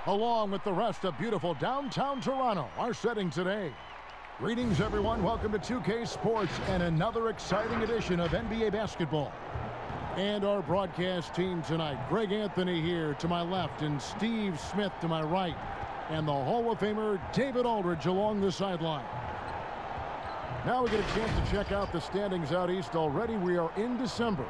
along with the rest of beautiful downtown Toronto, are setting today. Greetings, everyone. Welcome to 2K Sports and another exciting edition of NBA basketball. And our broadcast team tonight, Greg Anthony here to my left and Steve Smith to my right, and the Hall of Famer David Aldridge along the sideline. Now we get a chance to check out the standings out east already. We are in December.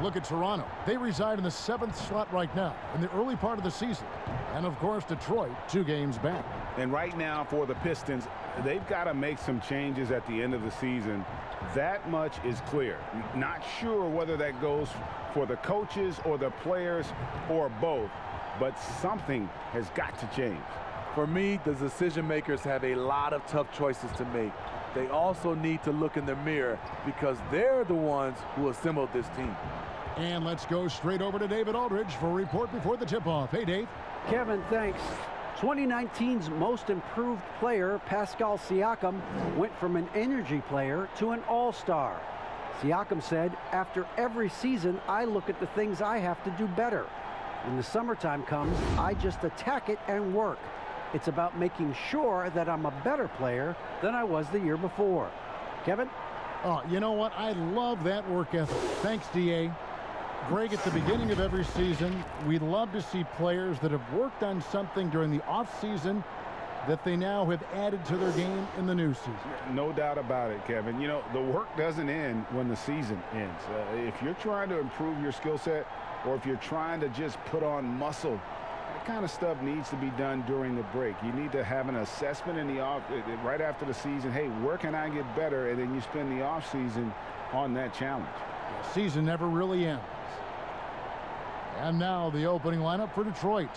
Look at Toronto. They reside in the 7th slot right now in the early part of the season. And, of course, Detroit 2 games back. And right now for the Pistons, they've got to make some changes at the end of the season. That much is clear. Not sure whether that goes for the coaches or the players or both, but something has got to change. For me, the decision makers have a lot of tough choices to make. They also need to look in the mirror because they're the ones who assembled this team. And let's go straight over to David Aldridge for a report before the tip-off. Hey, Dave. Kevin, thanks. 2019's most improved player, Pascal Siakam, went from an energy player to an all-star. Siakam said, after every season, I look at the things I have to do better. When the summertime comes, I just attack it and work. It's about making sure that I'm a better player than I was the year before. Kevin? Oh, you know what? I love that work ethic. Thanks, D.A. Greg, at the beginning of every season, we love to see players that have worked on something during the offseason that they now have added to their game in the new season. No doubt about it, Kevin. You know, the work doesn't end when the season ends. If you're trying to improve your skill set or if you're trying to just put on muscle, that kind of stuff needs to be done during the break. You need to have an assessment in the right after the season. Hey, where can I get better? And then you spend the off season on that challenge. The season never really ends. And now the opening lineup for Detroit.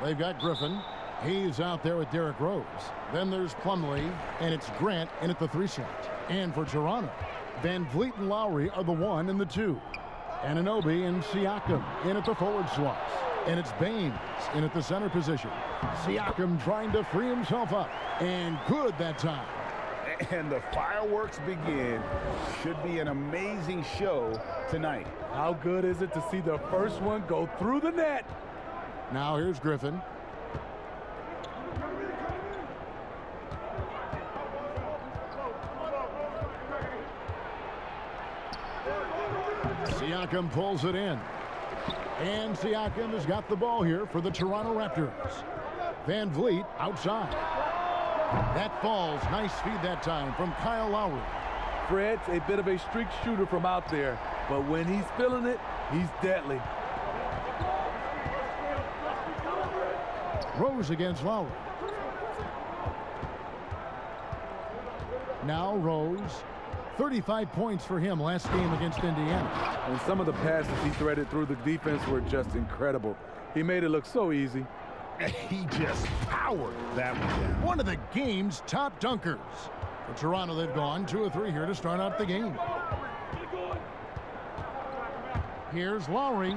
They've got Griffin. He's out there with Derrick Rose. Then there's Plumlee, and it's Grant in at the 3 slot. And for Toronto, Van Vliet and Lowry are the 1 and the 2. Anunoby and Siakam in at the forward slots. And it's Baines in at the center position. Siakam trying to free himself up. And good that time. And the fireworks begin. Should be an amazing show tonight. How good is it to see the first one go through the net? Now here's Griffin. Siakam pulls it in. And Siakam has got the ball here for the Toronto Raptors. Van Vliet outside. That falls. Nice feed that time from Kyle Lowry. Fred's a bit of a streak shooter from out there, but when he's feeling it, he's deadly. Rose against Lowry. Now Rose. 35 points for him last game against Indiana. And some of the passes he threaded through the defense were just incredible. He made it look so easy. He just powered that one down. One of the game's top dunkers. For Toronto, they've gone 2 of 3 here to start out the game. Here's Lowry,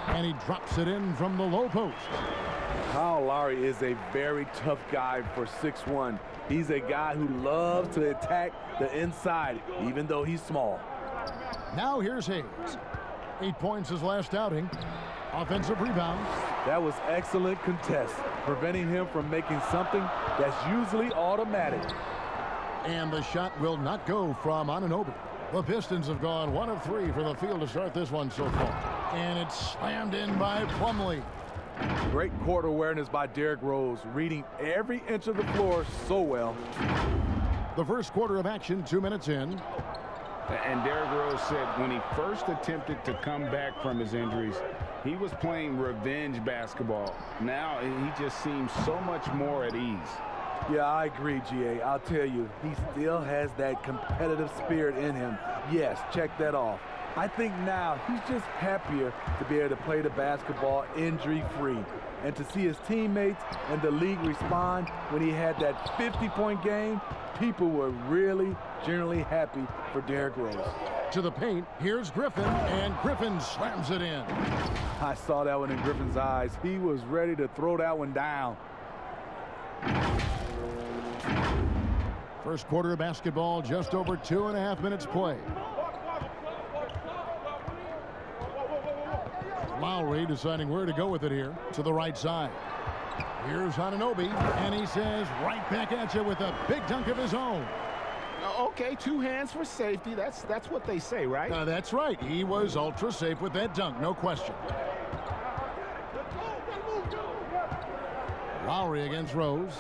and he drops it in from the low post. Kyle Lowry is a very tough guy for 6'1". He's a guy who loves to attack the inside, even though he's small. Now here's Hayes. 8 points his last outing. Offensive rebound. That was excellent contest, preventing him from making something that's usually automatic. And the shot will not go from Anunoby. The Pistons have gone 1 of 3 for the field to start this one so far. And it's slammed in by Plumlee. Great court awareness by Derrick Rose, reading every inch of the floor so well. The first quarter of action, 2 minutes in. And Derrick Rose said when he first attempted to come back from his injuries, he was playing revenge basketball. Now he just seems so much more at ease. Yeah, I agree, GA. I'll tell you, he still has that competitive spirit in him. Yes, check that off. I think now he's just happier to be able to play the basketball injury-free and to see his teammates and the league respond when he had that 50-point game. People were really generally happy for Derrick Rose. To the paint, here's Griffin, and Griffin slams it in. I saw that one in Griffin's eyes. He was ready to throw that one down. First quarter of basketball, just over 2.5 minutes played. Lowry deciding where to go with it here. To the right side. Here's Anunoby, and he says right back at you with a big dunk of his own. Okay, 2 hands for safety. That's what they say, right? That's right. He was ultra safe with that dunk, no question. Lowry against Rose.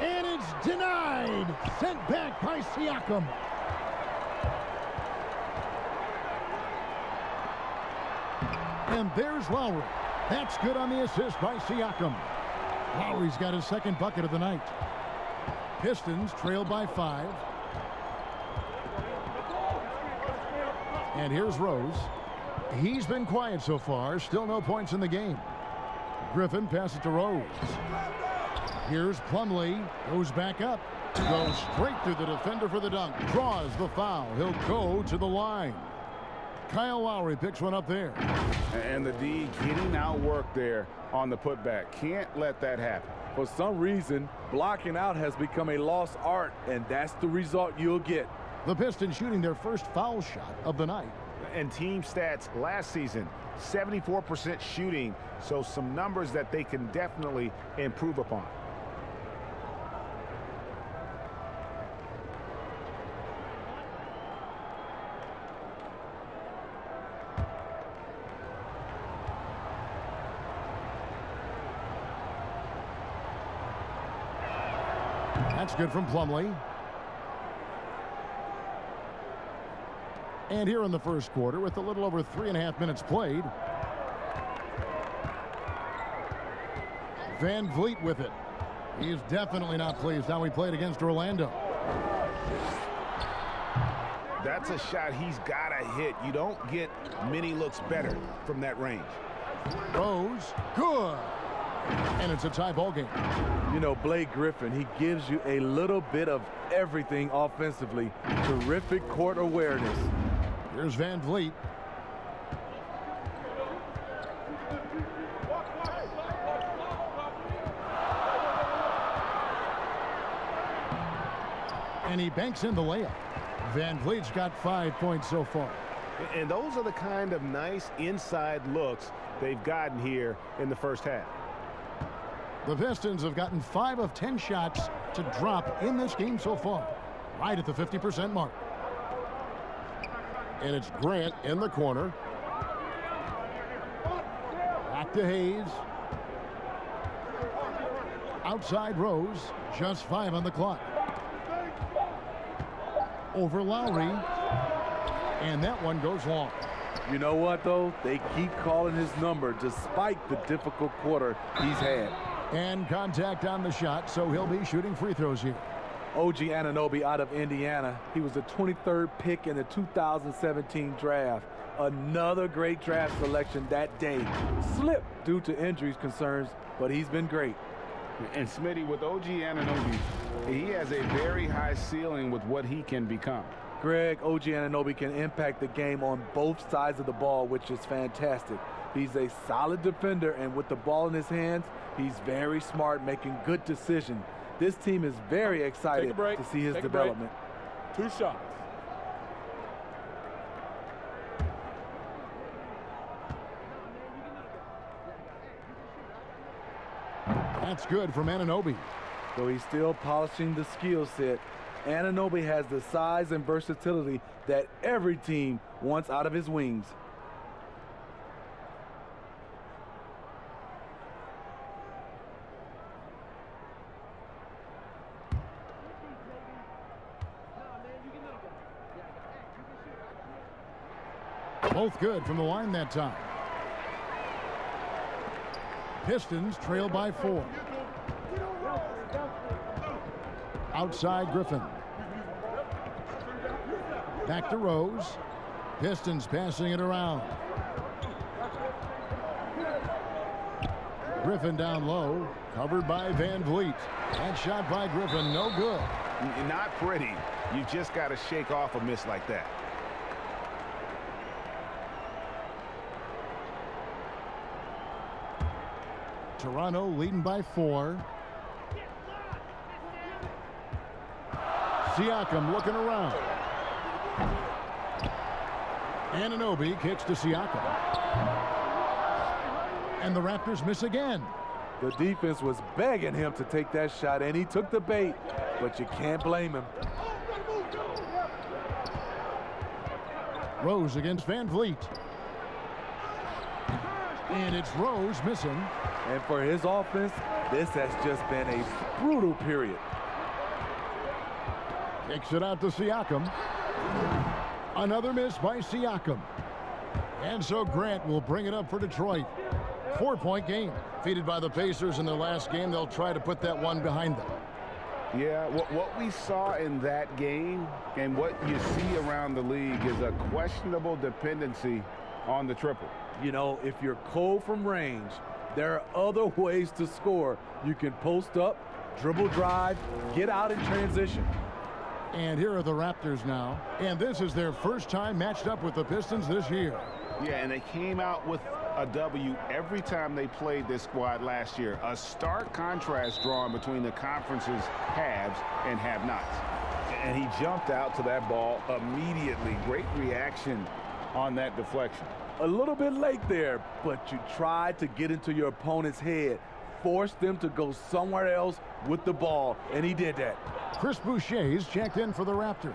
And it's denied. Sent back by Siakam. And there's Lowry. That's good on the assist by Siakam. Lowry's got his second bucket of the night. Pistons trail by 5. And here's Rose. He's been quiet so far. Still no points in the game. Griffin passes to Rose. Here's Plumlee. Goes back up. Goes straight through the defender for the dunk. Draws the foul. He'll go to the line. Kyle Lowry picks one up there. And the D getting outworked there on the putback. Can't let that happen. For some reason, blocking out has become a lost art, and that's the result you'll get. The Pistons shooting their first foul shot of the night. And team stats last season, 74% shooting. So some numbers that they can definitely improve upon. That's good from Plumlee. And here in the first quarter, with a little over 3.5 minutes played, Van Vliet with it. He's definitely not pleased how he played against Orlando. That's a shot he's got to hit. You don't get many looks better from that range. Rose, good. And it's a tie ball game. You know, Blake Griffin, he gives you a little bit of everything offensively. Terrific court awareness. Here's Van Vliet. And he banks in the layup. Van Vliet's got 5 points so far. And those are the kind of nice inside looks they've gotten here in the first half. The Pistons have gotten 5 of 10 shots to drop in this game so far, right at the 50% mark. And it's Grant in the corner. Back to Hayes. Outside Rose, just 5 on the clock. Over Lowry, and that one goes long. You know what, though? They keep calling his number despite the difficult quarter he's had. And contact on the shot, so he'll be shooting free throws here. OG Anunoby out of Indiana. He was the 23rd pick in the 2017 draft. Another great draft selection that day. Slipped due to injuries concerns, but he's been great. And Smitty, with OG Anunoby, he has a very high ceiling with what he can become. Greg, OG Anunoby can impact the game on both sides of the ball, which is fantastic. He's a solid defender, and with the ball in his hands, he's very smart, making good decisions. This team is very excited to see his development. 2 shots. That's good from Anunoby. Though he's still polishing the skill set, Anunoby has the size and versatility that every team wants out of his wings. Both good from the line that time. Pistons trail by 4. Outside Griffin. Back to Rose. Pistons passing it around. Griffin down low. Covered by Van Vliet. That shot by Griffin, no good. Not pretty. You just got to shake off a miss like that. Toronto leading by 4. Siakam looking around. Anunoby kicks to Siakam. And the Raptors miss again. The defense was begging him to take that shot, and he took the bait, but you can't blame him. Rose against Van Vliet. And it's Rose missing. And for his offense, this has just been a brutal period. Kicks it out to Siakam. Another miss by Siakam. And so Grant will bring it up for Detroit. 4-point game. Defeated by the Pacers in their last game, they'll try to put that one behind them. Yeah, what we saw in that game and what you see around the league is a questionable dependency on the triple. You know, if you're cold from range, there are other ways to score. You can post up, dribble drive, get out in transition. And here are the Raptors now. And this is their first time matched up with the Pistons this year. Yeah, and they came out with a W every time they played this squad last year. A stark contrast drawn between the conference's haves and have-nots. And he jumped out to that ball immediately. Great reaction on that deflection. A little bit late there, but you tried to get into your opponent's head. Force them to go somewhere else with the ball, and he did that. Chris Boucher's checked in for the Raptors.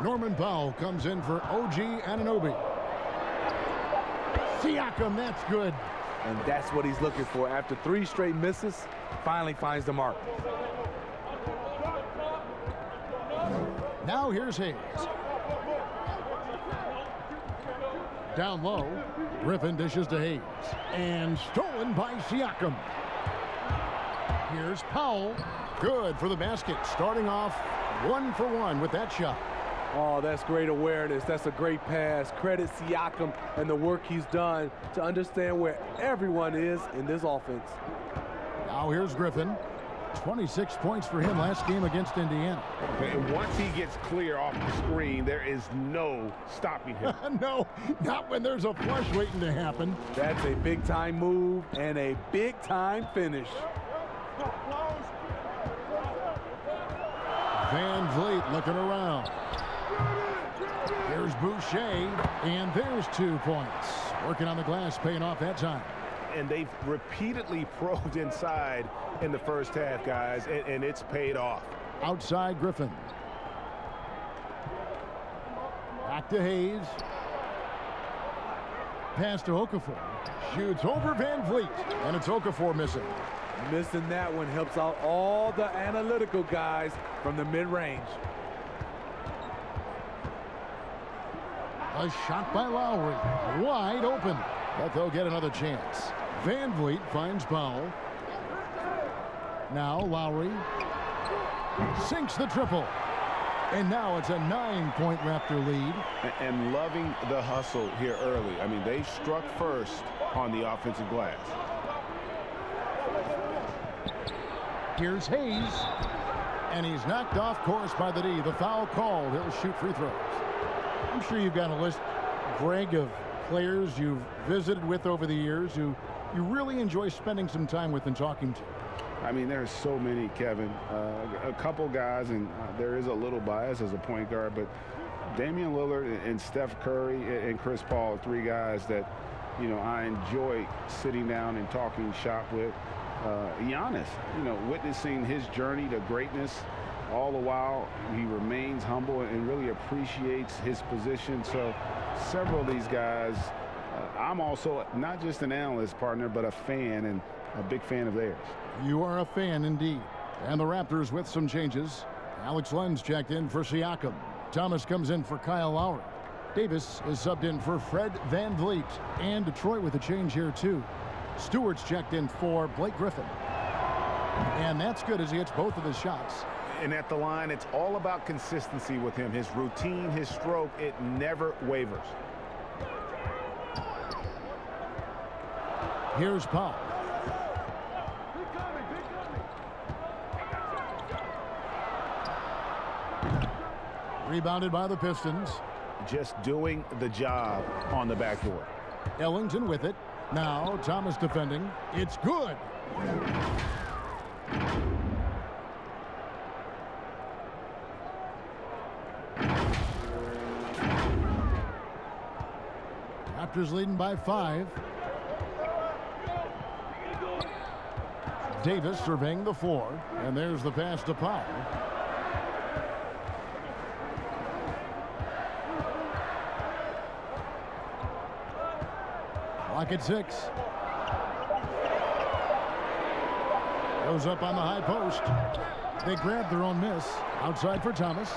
Norman Powell comes in for OG Anunoby. Siakam, that's good. And that's what he's looking for. After 3 straight misses, finally finds the mark. Now here's Hayes. Down low, Griffin dishes to Hayes. And stolen by Siakam. Here's Powell. Good for the basket. Starting off 1 for 1 with that shot. Oh, that's great awareness. That's a great pass. Credit Siakam and the work he's done to understand where everyone is in this offense. Now here's Griffin. 26 points for him last game against Indiana. And once he gets clear off the screen, there is no stopping him. No, not when there's a flush waiting to happen. That's a big-time move and a big-time finish. Van Vliet looking around. Here's Boucher, and there's 2 points. Working on the glass, paying off that time. And they've repeatedly probed inside in the first half, guys, and it's paid off. Outside Griffin. Back to Hayes. Pass to Okafor. Shoots over Van Vliet, and it's Okafor missing. Missing that one helps out all the analytical guys from the mid-range. A shot by Lowry. Wide open. But they'll get another chance. Van Vliet finds Powell. Now Lowry sinks the triple. And now it's a 9-point Raptor lead. And loving the hustle here early. I mean, they struck first on the offensive glass. Here's Hayes. And he's knocked off course by the D. The foul called. He'll shoot free throws. I'm sure you've got a list, Greg, of players you've visited with over the years who you really enjoy spending some time with and talking to. I mean, there's so many, Kevin. A couple guys, and there is a little bias as a point guard, but Damian Lillard and Steph Curry and Chris Paul are 3 guys that, you know, I enjoy sitting down and talking shop with. Giannis, you know, witnessing his journey to greatness. All the while, he remains humble and really appreciates his position. So several of these guys, I'm also not just an analyst, partner, but a fan and a big fan of theirs. You are a fan indeed. And the Raptors with some changes. Alex Len's checked in for Siakam. Thomas comes in for Kyle Lowry. Davis is subbed in for Fred Van Vliet. And Detroit with a change here too. Stewart's checked in for Blake Griffin. And that's good as he hits both of his shots. And at the line, it's all about consistency with him. His routine, his stroke, it never wavers. Here's Powell. Rebounded by the Pistons. Just doing the job on the backboard. Ellington with it. Now Thomas defending. It's good. Raptors leading by 5. Davis surveying the floor, and there's the pass to Powell. Clock at 6. Goes up on the high post. They grab their own miss. Outside for Thomas.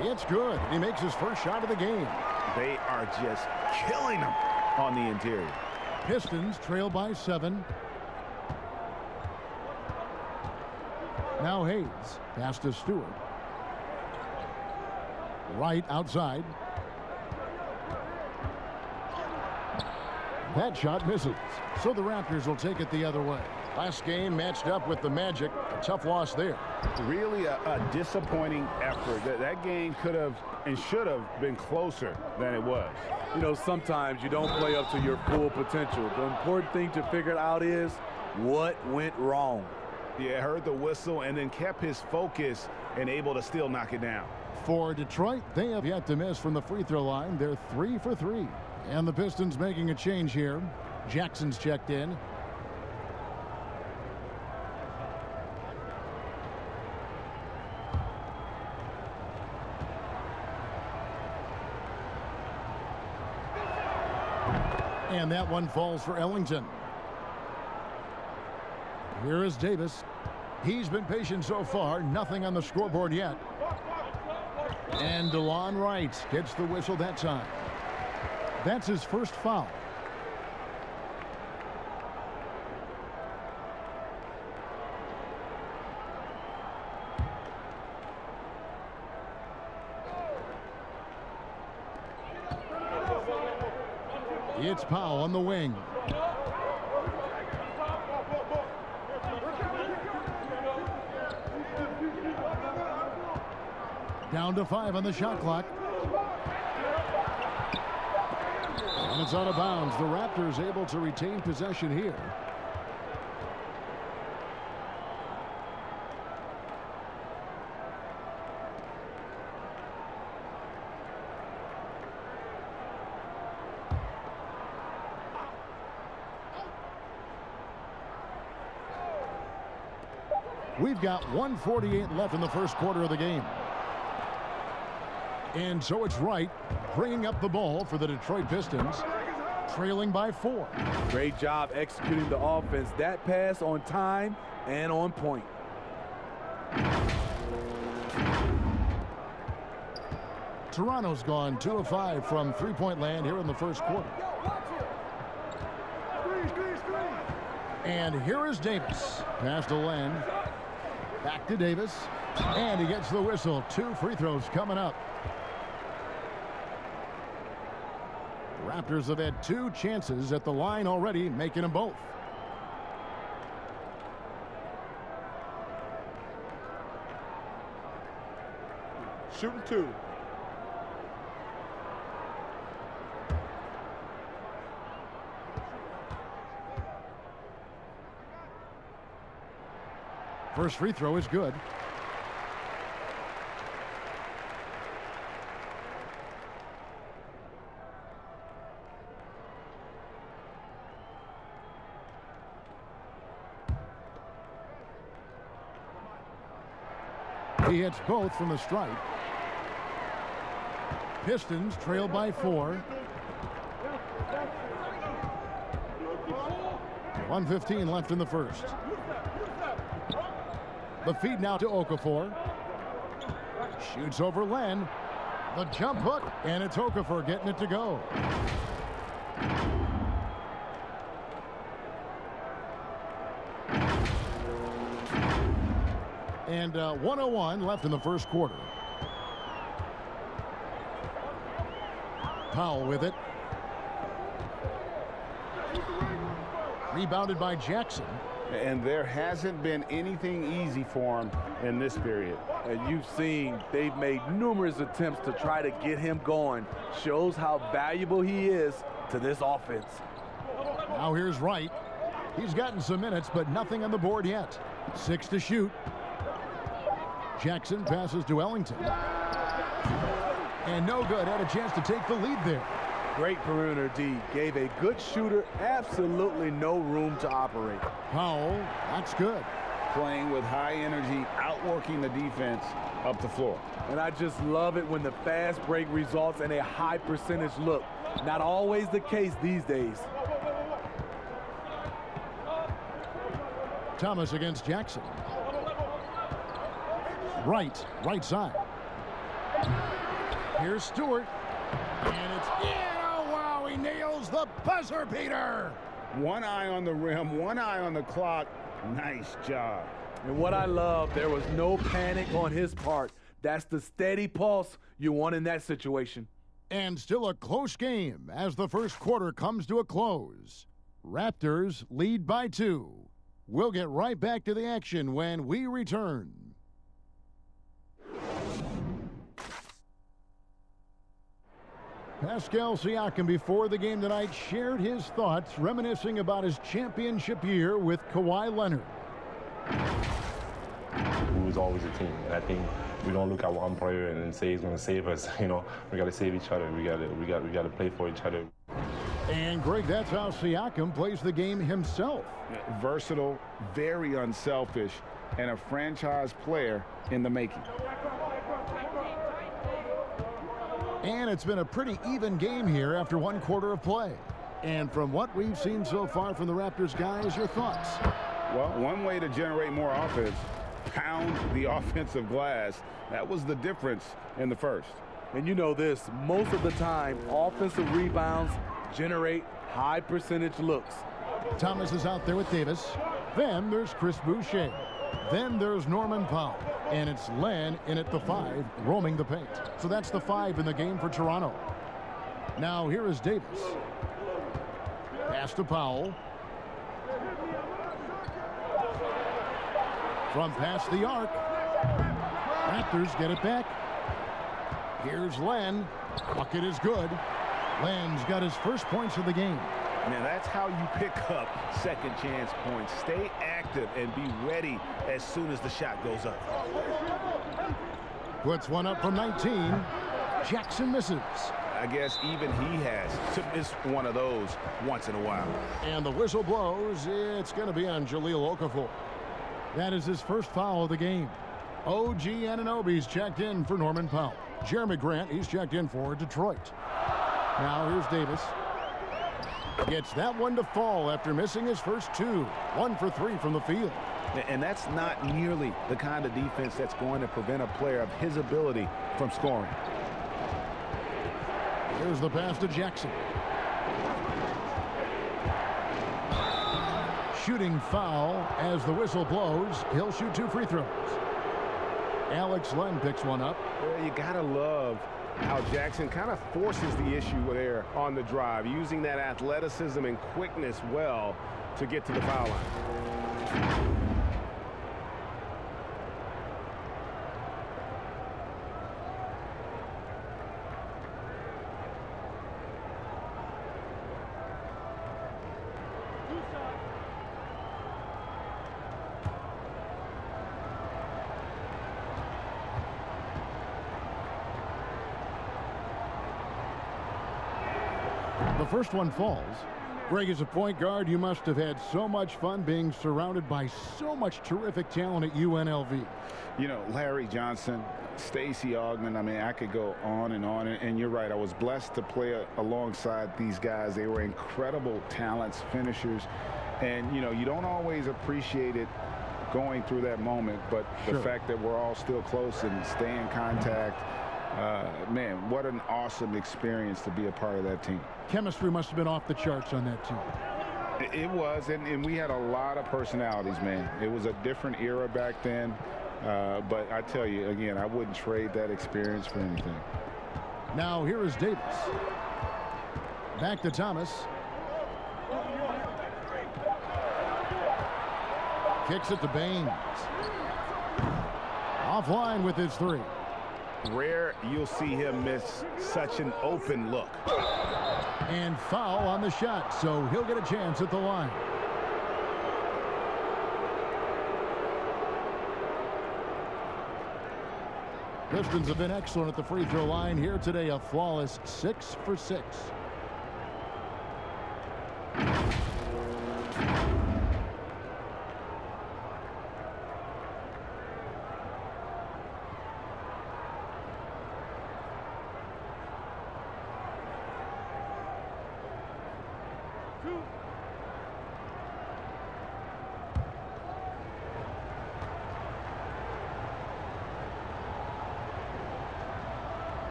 It's good. He makes his first shot of the game. They are just killing him on the interior. Pistons trail by 7. Now Hayes. Pass to Stewart. Right outside. That shot misses. So the Raptors will take it the other way. Last game matched up with the Magic. A tough loss there. Really a disappointing effort. That game could have and should have been closer than it was. You know, sometimes you don't play up to your full potential. The important thing to figure out is what went wrong. Yeah, heard the whistle and then kept his focus and able to still knock it down. For Detroit, they have yet to miss from the free throw line. They're 3 for 3. And the Pistons making a change here. Jackson's checked in. And that one falls for Ellington. Here is Davis. He's been patient so far. Nothing on the scoreboard yet. And DeLon Wright gets the whistle that time. That's his first foul. It's Powell on the wing. Down to 5 on the shot clock. And it's out of bounds. The Raptors able to retain possession here. We've got 1:48 left in the first quarter of the game. And so it's Wright bringing up the ball for the Detroit Pistons, trailing by 4. Great job executing the offense. That pass on time and on point. Toronto's gone 2 of 5 from three-point land here in the first quarter. And here is Davis. Pass to Len. Back to Davis. And he gets the whistle. 2 free throws coming up. The Raptors have had 2 chances at the line already, making them both. Shooting 2. First free throw is good. He hits both from the stripe. Pistons trail by 4. 1:15 left in the first. The feed now to Okafor. Shoots over Len. The jump hook, and it's Okafor getting it to go. And 1:01 left in the first quarter. Powell with it. Rebounded by Jackson. And there hasn't been anything easy for him in this period. And you've seen they've made numerous attempts to try to get him going. Shows how valuable he is to this offense. Now here's Wright. He's gotten some minutes, but nothing on the board yet. 6 to shoot. Jackson passes to Ellington. And no good. Had a chance to take the lead there. Great perimeter D. Gave a good shooter absolutely no room to operate. Powell, that's good. Playing with high energy, outworking the defense up the floor. And I just love it when the fast break results in a high percentage look. Not always the case these days. Thomas against Jackson. Right side. Here's Stewart. And it's in. Oh, wow, he nails the buzzer beater. One eye on the rim, one eye on the clock. Nice job. And what I love, there was no panic on his part. That's the steady pulse you want in that situation. And still a close game as the first quarter comes to a close. Raptors lead by 2. We'll get right back to the action when we return. Pascal Siakam before the game tonight shared his thoughts reminiscing about his championship year with Kawhi Leonard. We was always a team, and I think we don't look at one player and say he's going to save us. You know, we got to save each other. We got to play for each other. And Greg, that's how Siakam plays the game himself. Versatile, very unselfish, and a franchise player in the making. And it's been a pretty even game here after one quarter of play. And from what we've seen so far from the Raptors guys, your thoughts? Well, one way to generate more offense, pound the offensive glass. That was the difference in the first. And you know this, most of the time, offensive rebounds generate high percentage looks. Thomas is out there with Davis. Then there's Chris Boucher. Then there's Norman Powell. And it's Len in at the 5, roaming the paint. So that's the 5 in the game for Toronto. Now here is Davis. Pass to Powell. From past the arc. Raptors get it back. Here's Len. Bucket is good. Len's got his first points of the game. Man, that's how you pick up second chance points. Stay active and be ready as soon as the shot goes up. Puts one up from 19. Jackson misses. I guess even he has to miss one of those once in a while. And the whistle blows. It's going to be on Jahlil Okafor. That is his first foul of the game. OG Anunoby's checked in for Norman Powell. Jeremy Grant, he's checked in for Detroit. Now here's Davis. Gets that one to fall after missing his first 2. 1 for 3 from the field. And that's not nearly the kind of defense that's going to prevent a player of his ability from scoring. Here's the pass to Jackson. Shooting foul as the whistle blows. He'll shoot 2 free throws. Alex Len picks one up. Well, you gotta love how Jackson kind of forces the issue there on the drive, using that athleticism and quickness well to get to the foul line. The first one falls. Greg, as a point guard, you must have had so much fun being surrounded by so much terrific talent at UNLV. You know, Larry Johnson, Stacey Augmon, I mean, I could go on. And you're right, I was blessed to play alongside these guys. They were incredible talents, finishers. And, you know, you don't always appreciate it going through that moment, but the fact that we're all still close and stay in contact, man, what an awesome experience to be a part of that team. Chemistry must have been off the charts on that team. It was, and we had a lot of personalities, man. It was a different era back then, but I tell you, again, I wouldn't trade that experience for anything. Now here is Davis. Back to Thomas. Kicks it to Baines. Offline with his 3. Rare you'll see him miss such an open look. And foul on the shot, so he'll get a chance at the line. Pistons have been excellent at the free throw line here today. A flawless 6 for 6.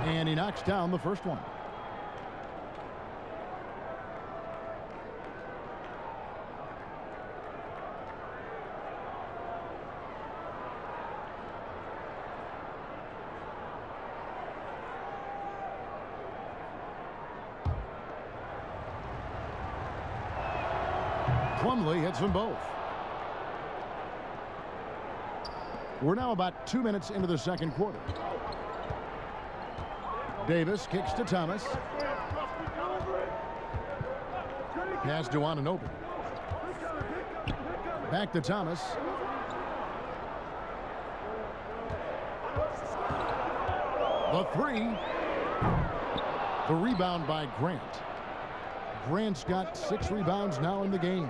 And he knocks down the first one. Plumlee hits them both. We're now about 2 minutes into the second quarter. Davis kicks to Thomas. Pass to Anunoby. Back to Thomas. The three. The rebound by Grant. Grant's got 6 rebounds now in the game.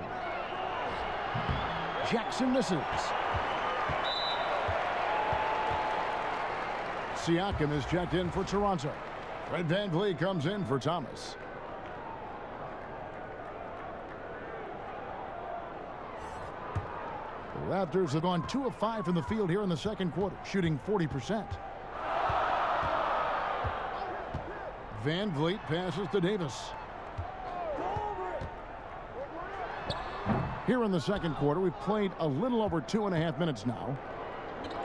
Jackson misses. Siakam is checked in for Toronto. Fred VanVleet comes in for Thomas. The Raptors have gone 2 of 5 from the field here in the second quarter, shooting 40%. VanVleet passes to Davis. Here in the second quarter, we've played a little over 2.5 minutes now.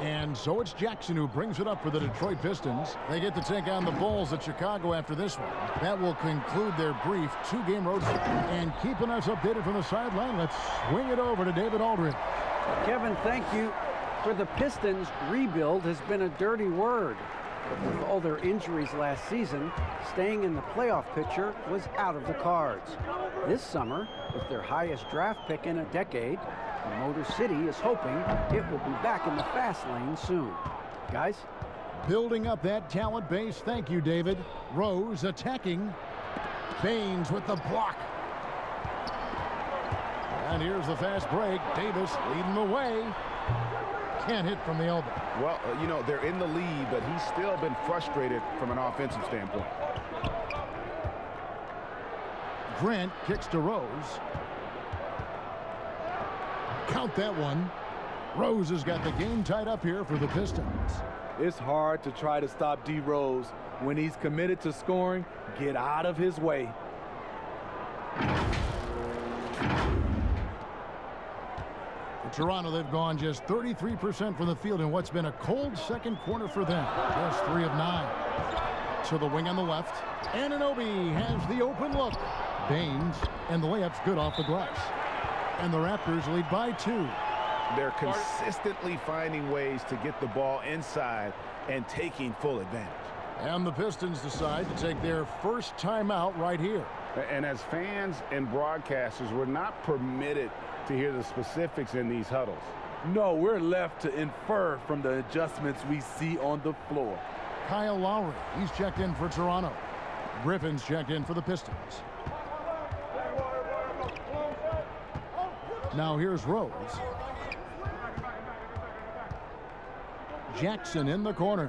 And so it's Jackson who brings it up for the Detroit Pistons. They get to take on the Bulls at Chicago after this one. That will conclude their brief 2-game road trip. And keeping us updated from the sideline, let's swing it over to David Aldridge. Kevin, thank you. For the Pistons, rebuild has been a dirty word. With all their injuries last season, staying in the playoff picture was out of the cards. This summer, with their highest draft pick in a decade, Motor City is hoping it will be back in the fast lane soon. Guys? Building up that talent base. Thank you, David. Rose attacking. Baines with the block. And here's the fast break. Davis leading the way. Can't hit from the elbow. Well, you know, they're in the lead, but he's still been frustrated from an offensive standpoint. Grant kicks to Rose. Count that one. Rose has got the game tied up here for the Pistons. It's hard to try to stop D. Rose. When he's committed to scoring, get out of his way. For Toronto, they've gone just 33% from the field in what's been a cold second quarter for them. Just 3 of 9. To the wing on the left. Anunoby has the open look. Baines, and the layup's good off the glass. And the Raptors lead by 2. They're consistently finding ways to get the ball inside and taking full advantage. And the Pistons decide to take their first timeout right here. And as fans and broadcasters, we're not permitted to hear the specifics in these huddles. No, we're left to infer from the adjustments we see on the floor. Kyle Lowry, he's checked in for Toronto. Griffin's checked in for the Pistons. Now here's Rose. Jackson in the corner.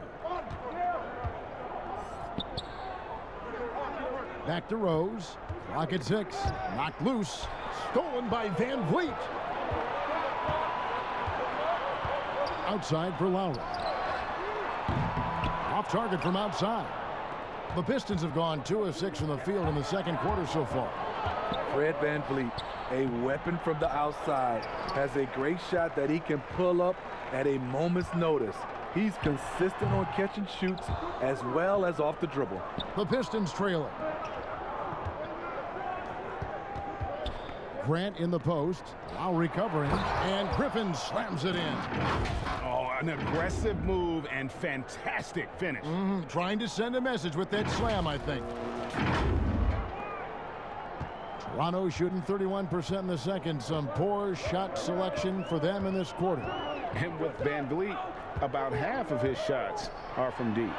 Back to Rose. Clock at 6. Knocked loose. Stolen by VanVleet. Outside for Lowry. Off target from outside. The Pistons have gone 2 of 6 from the field in the second quarter so far. Fred VanVleet, a weapon from the outside, has a great shot that he can pull up at a moment's notice. He's consistent on catch and shoots as well as off the dribble. The Pistons trailing. Grant in the post. Lowry covering. And Griffin slams it in. Oh, an aggressive move and fantastic finish. Trying to send a message with that slam, I think. Toronto shooting 31% in the second. Some poor shot selection for them in this quarter. And with VanVleet, about half of his shots are from deep.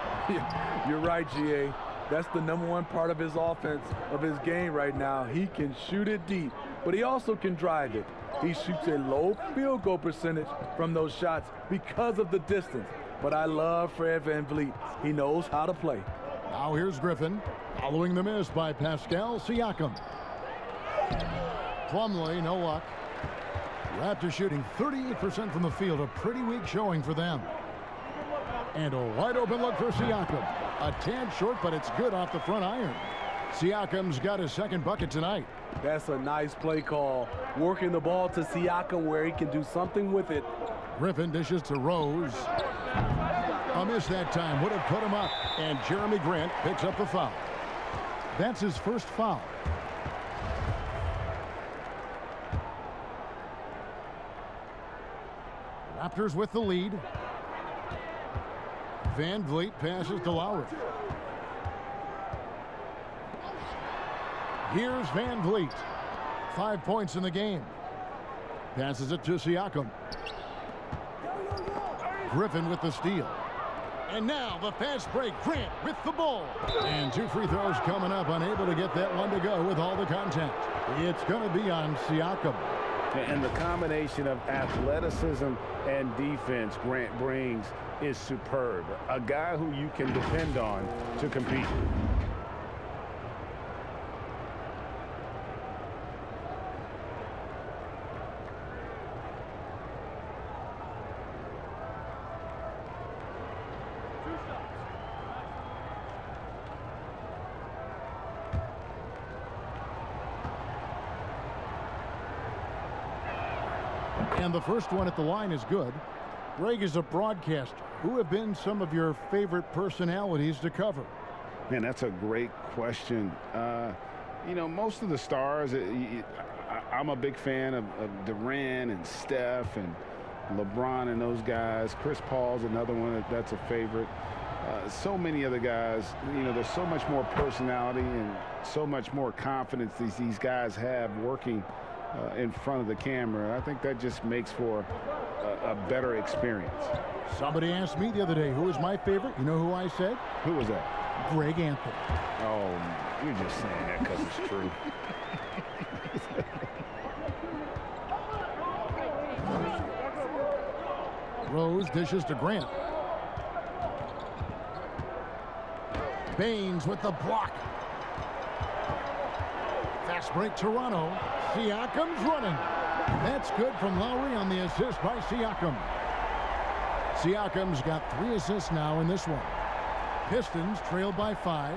You're right, GA. That's the #1 part of his offense, of his game right now. He can shoot it deep, but he also can drive it. He shoots a low field goal percentage from those shots because of the distance. But I love Fred VanVleet. He knows how to play. Now here's Griffin, following the miss by Pascal Siakam. Plumlee, no luck. Raptors shooting 38% from the field, a pretty weak showing for them. And a wide open look for Siakam. A tad short, but it's good off the front iron. Siakam's got his second bucket tonight. That's a nice play call. Working the ball to Siakam where he can do something with it. Griffin dishes to Rose. A miss that time would have put him up. And Jeremy Grant picks up the foul. That's his first foul. Raptors with the lead. VanVleet passes to Lowry. Here's VanVleet. 5 points in the game. Passes it to Siakam. Griffin with the steal. And now the fast break. Grant with the ball. And 2 free throws coming up. Unable to get that one to go with all the contact. It's going to be on Siakam. And the combination of athleticism and defense Grant brings is superb. A guy who you can depend on to compete. And the first one at the line is good. Greg is a broadcaster. Who have been some of your favorite personalities to cover? Man, that's a great question. You know, most of the stars, I'm a big fan of Durant and Steph and LeBron and those guys. Chris Paul's another one that's a favorite. So many other guys, you know, there's so much more personality and so much more confidence these guys have working in front of the camera. I think that just makes for a better experience. Somebody asked me the other day, who is my favorite? You know who I said? Who was that? Greg Anthony. Oh, you're just saying that because it's true. Rose dishes to Grant. Baines with the block. Fast break Toronto. Siakam's running. That's good from Lowry on the assist by Siakam. Siakam's got 3 assists now in this one. Pistons trail by 5.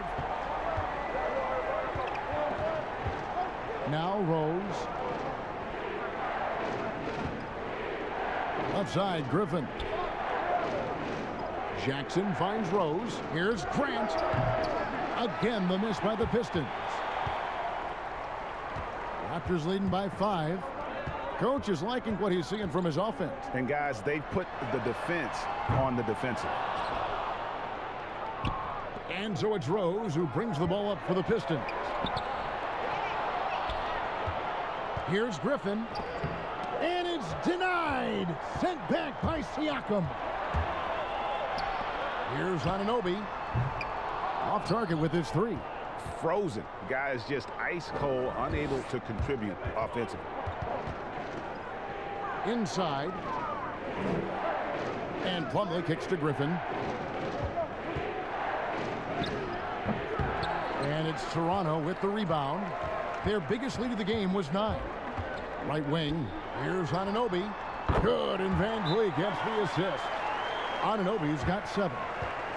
Now Rose. Left side, Griffin. Jackson finds Rose. Here's Grant. Again, the miss by the Pistons. Raptors leading by 5. Coach is liking what he's seeing from his offense. And guys, they put the defense on the defensive. And so it's Rose who brings the ball up for the Pistons. Here's Griffin. And it's denied. Sent back by Siakam. Here's Anunoby. Off target with his 3. Frozen. Guy is just ice cold, unable to contribute offensively. Inside. And Plumlee kicks to Griffin. And it's Toronto with the rebound. Their biggest lead of the game was 9. Right wing. Here's Anunoby. Good, and VanVleet gets the assist. Anunoby's got 7.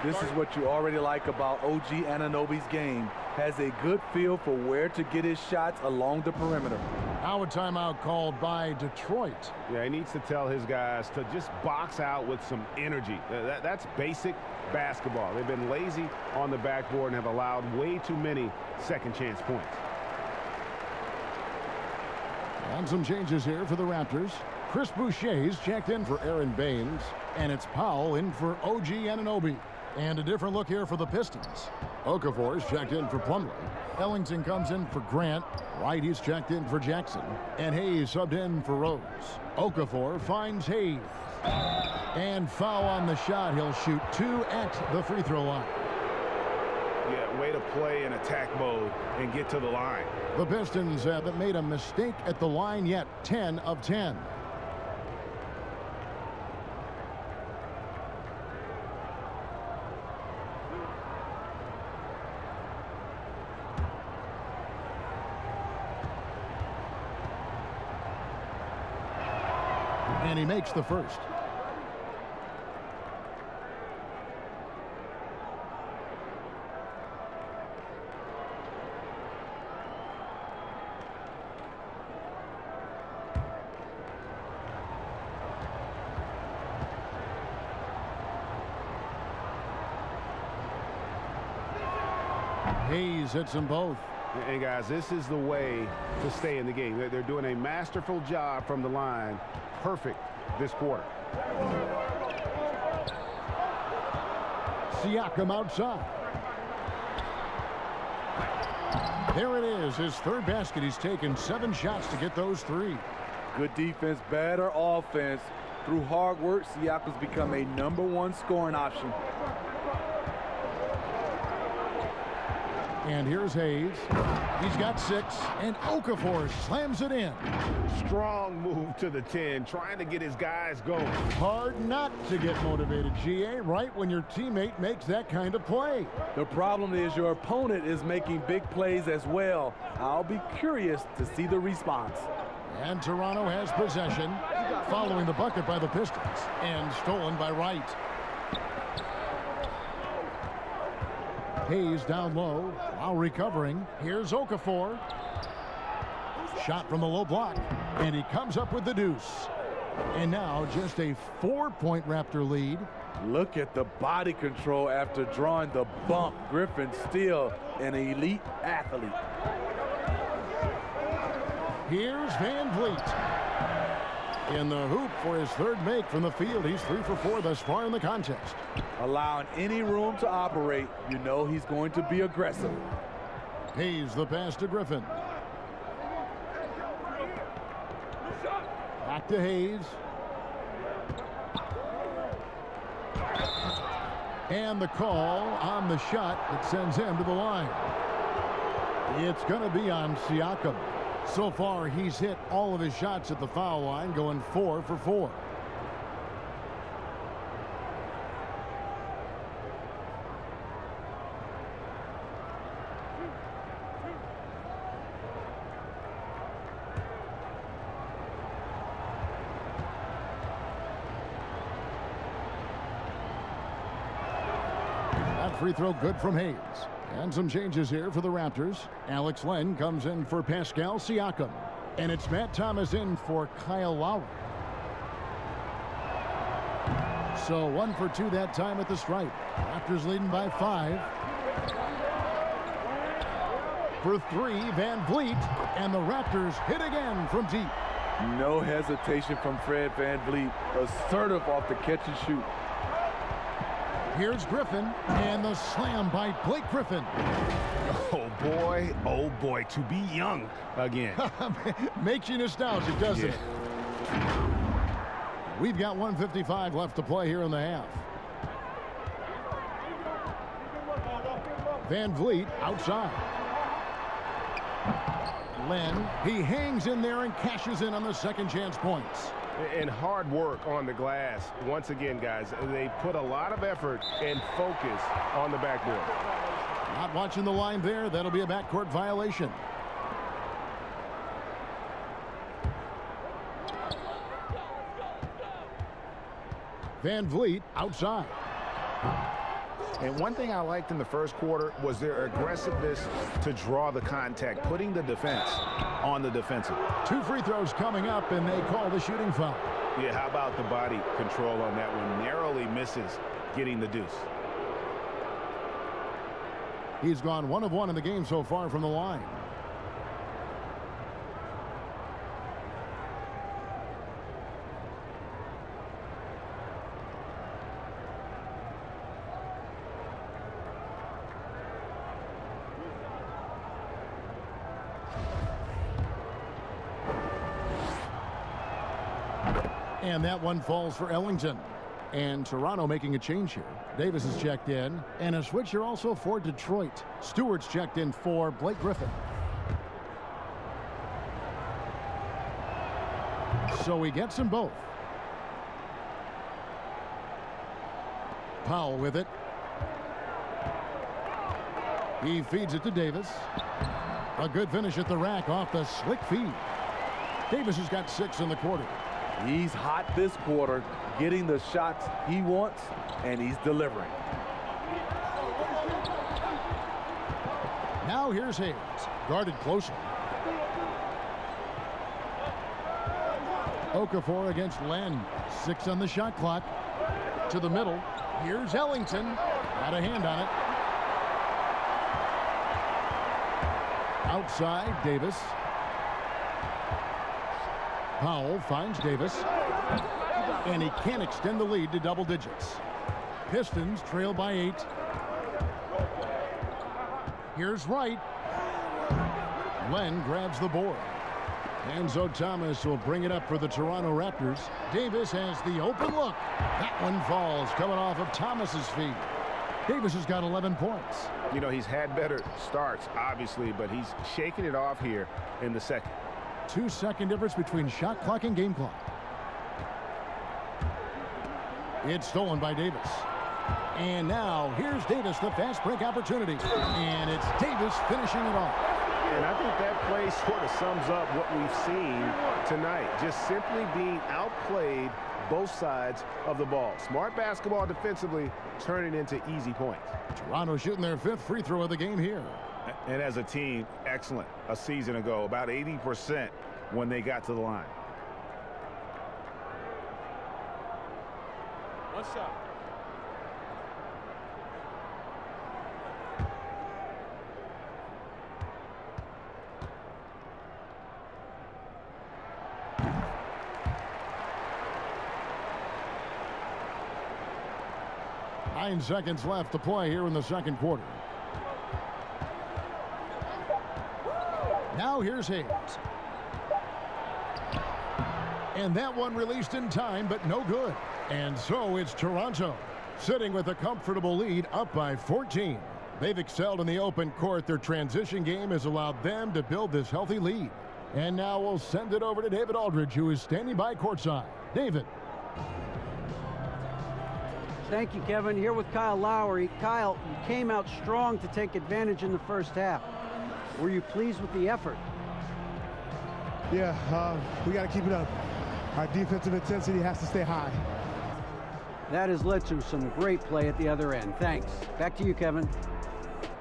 This is what you already like about OG Anunoby's game. Has a good feel for where to get his shots along the perimeter. Now a timeout called by Detroit. Yeah, he needs to tell his guys to just box out with some energy. That's basic basketball. They've been lazy on the backboard and have allowed way too many second chance points. And some changes here for the Raptors. Chris Boucher's checked in for Aaron Baines. And it's Powell in for OG Anunoby. And a different look here for the Pistons. Okafor's checked in for Plumlee. Ellington comes in for Grant. Wright, he's checked in for Jackson. And Hayes subbed in for Rose. Okafor finds Hayes. And foul on the shot. He'll shoot 2 at the free throw line. Yeah, way to play in attack mode and get to the line. The Pistons haven't made a mistake at the line yet. 10 of 10. And he makes the first. Hayes hits them both. And guys, this is the way to stay in the game. They're doing a masterful job from the line. Perfect this quarter. Siakam outside. There it is, his third basket. He's taken 7 shots to get those 3. Good defense, better offense. Through hard work, Siakam's become a #1 scoring option. And here's Hayes. He's got 6, and Okafor slams it in. Strong move to the 10, trying to get his guys going. Hard not to get motivated, GA, right when your teammate makes that kind of play. The problem is your opponent is making big plays as well. I'll be curious to see the response. And Toronto has possession, following the bucket by the Pistons, and stolen by Wright. Hayes down low, Lowry covering. Here's Okafor. Shot from the low block, and he comes up with the deuce. And now just a 4-point Raptor lead. Look at the body control after drawing the bump. Griffin still an elite athlete. Here's Van Vliet. In the hoop for his third make from the field. He's 3 for 4 thus far in the contest. Allowing any room to operate, you know he's going to be aggressive. Hayes the pass to Griffin. Back to Hayes. And the call on the shot that sends him to the line. It's going to be on Siakam. So far, he's hit all of his shots at the foul line, going 4 for 4. That free throw good from Hayes. And some changes here for the Raptors. Alex Len comes in for Pascal Siakam. And it's Matt Thomas in for Kyle Lowry. So 1 for 2 that time at the stripe. Raptors leading by 5. For 3, Van Vliet. And the Raptors hit again from deep. No hesitation from Fred Van Vliet. Assertive off the catch and shoot. Here's Griffin, and the slam by Blake Griffin. Oh boy, to be young again. Makes you nostalgic, doesn't it? We've got 1:55 left to play here in the half. Van Vliet outside. Len, he hangs in there and cashes in on the second chance points. And hard work on the glass. Once again, guys, they put a lot of effort and focus on the backboard. Not watching the line there. That'll be a backcourt violation. Van Vliet outside. And one thing I liked in the first quarter was their aggressiveness to draw the contact, putting the defense on the defensive. 2 free throws coming up, and they call the shooting foul. Yeah, how about the body control on that one? Narrowly misses getting the deuce. He's gone 1 of 1 in the game so far from the line. And that one falls for Ellington. And Toronto making a change here. Davis is checked in. And a switcher also for Detroit. Stewart's checked in for Blake Griffin. So he gets them both. Powell with it. He feeds it to Davis. A good finish at the rack off the slick feed. Davis has got 6 in the quarter. He's hot this quarter, getting the shots he wants, and he's delivering. Now here's Hayes, guarded closely. Okafor against Len. 6 on the shot clock. To the middle. Here's Ellington. Got a hand on it. Outside, Davis. Powell finds Davis. And he can't extend the lead to double digits. Pistons trail by 8. Here's Wright. Len grabs the board. Enzo Thomas will bring it up for the Toronto Raptors. Davis has the open look. That one falls, coming off of Thomas's feet. Davis has got 11 points. You know, he's had better starts, obviously, but he's shaking it off here in the second. 2-second difference between shot clock and game clock. It's stolen by Davis. And now, here's Davis, the fast break opportunity. And it's Davis finishing it off. And I think that play sort of sums up what we've seen tonight. Just simply being outplayed both sides of the ball. Smart basketball defensively, turning into easy points. Toronto shooting their 5th free throw of the game here. And as a team, excellent. A season ago, about 80% when they got to the line. What's up? Nine seconds left to play here in the second quarter. Now here's Hayes. And that one released in time, but no good. And so it's Toronto sitting with a comfortable lead, up by 14. They've excelled in the open court. Their transition game has allowed them to build this healthy lead. And now we'll send it over to David Aldridge, who is standing by courtside. David. Thank you, Kevin. Here with Kyle Lowry. Kyle, you came out strong to take advantage in the first half. Were you pleased with the effort? Yeah, we got to keep it up. Our defensive intensity has to stay high. That has led to some great play at the other end. Thanks. Back to you, Kevin.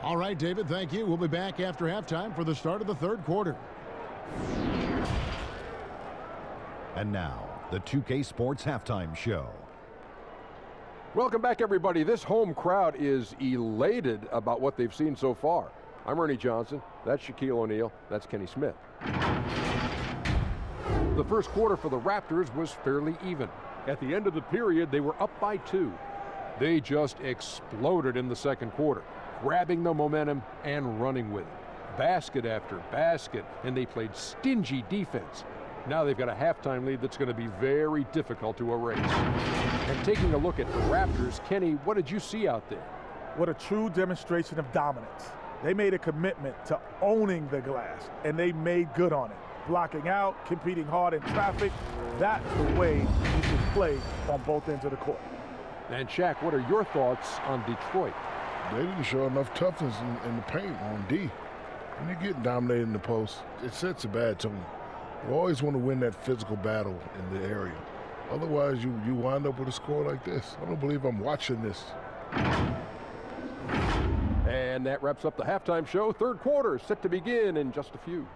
All right, David, thank you. We'll be back after halftime for the start of the third quarter. And now, the 2K Sports Halftime Show. Welcome back, everybody. This home crowd is elated about what they've seen so far. I'm Ernie Johnson. That's Shaquille O'Neal. That's Kenny Smith. The first quarter for the Raptors was fairly even. At the end of the period, they were up by 2. They just exploded in the second quarter, grabbing the momentum and running with it. Basket after basket, and they played stingy defense. Now they've got a halftime lead that's going to be very difficult to erase. And taking a look at the Raptors, Kenny, what did you see out there? What a true demonstration of dominance. They made a commitment to owning the glass, and they made good on it. Blocking out, competing hard in traffic, that's the way you should play on both ends of the court. And Shaq, what are your thoughts on Detroit? They didn't show enough toughness in the paint on D. When you get dominated in the post, it sets a bad tone. You always want to win that physical battle in the area. Otherwise, you wind up with a score like this. I don't believe I'm watching this. And that wraps up the halftime show. Third quarter set to begin in just a few.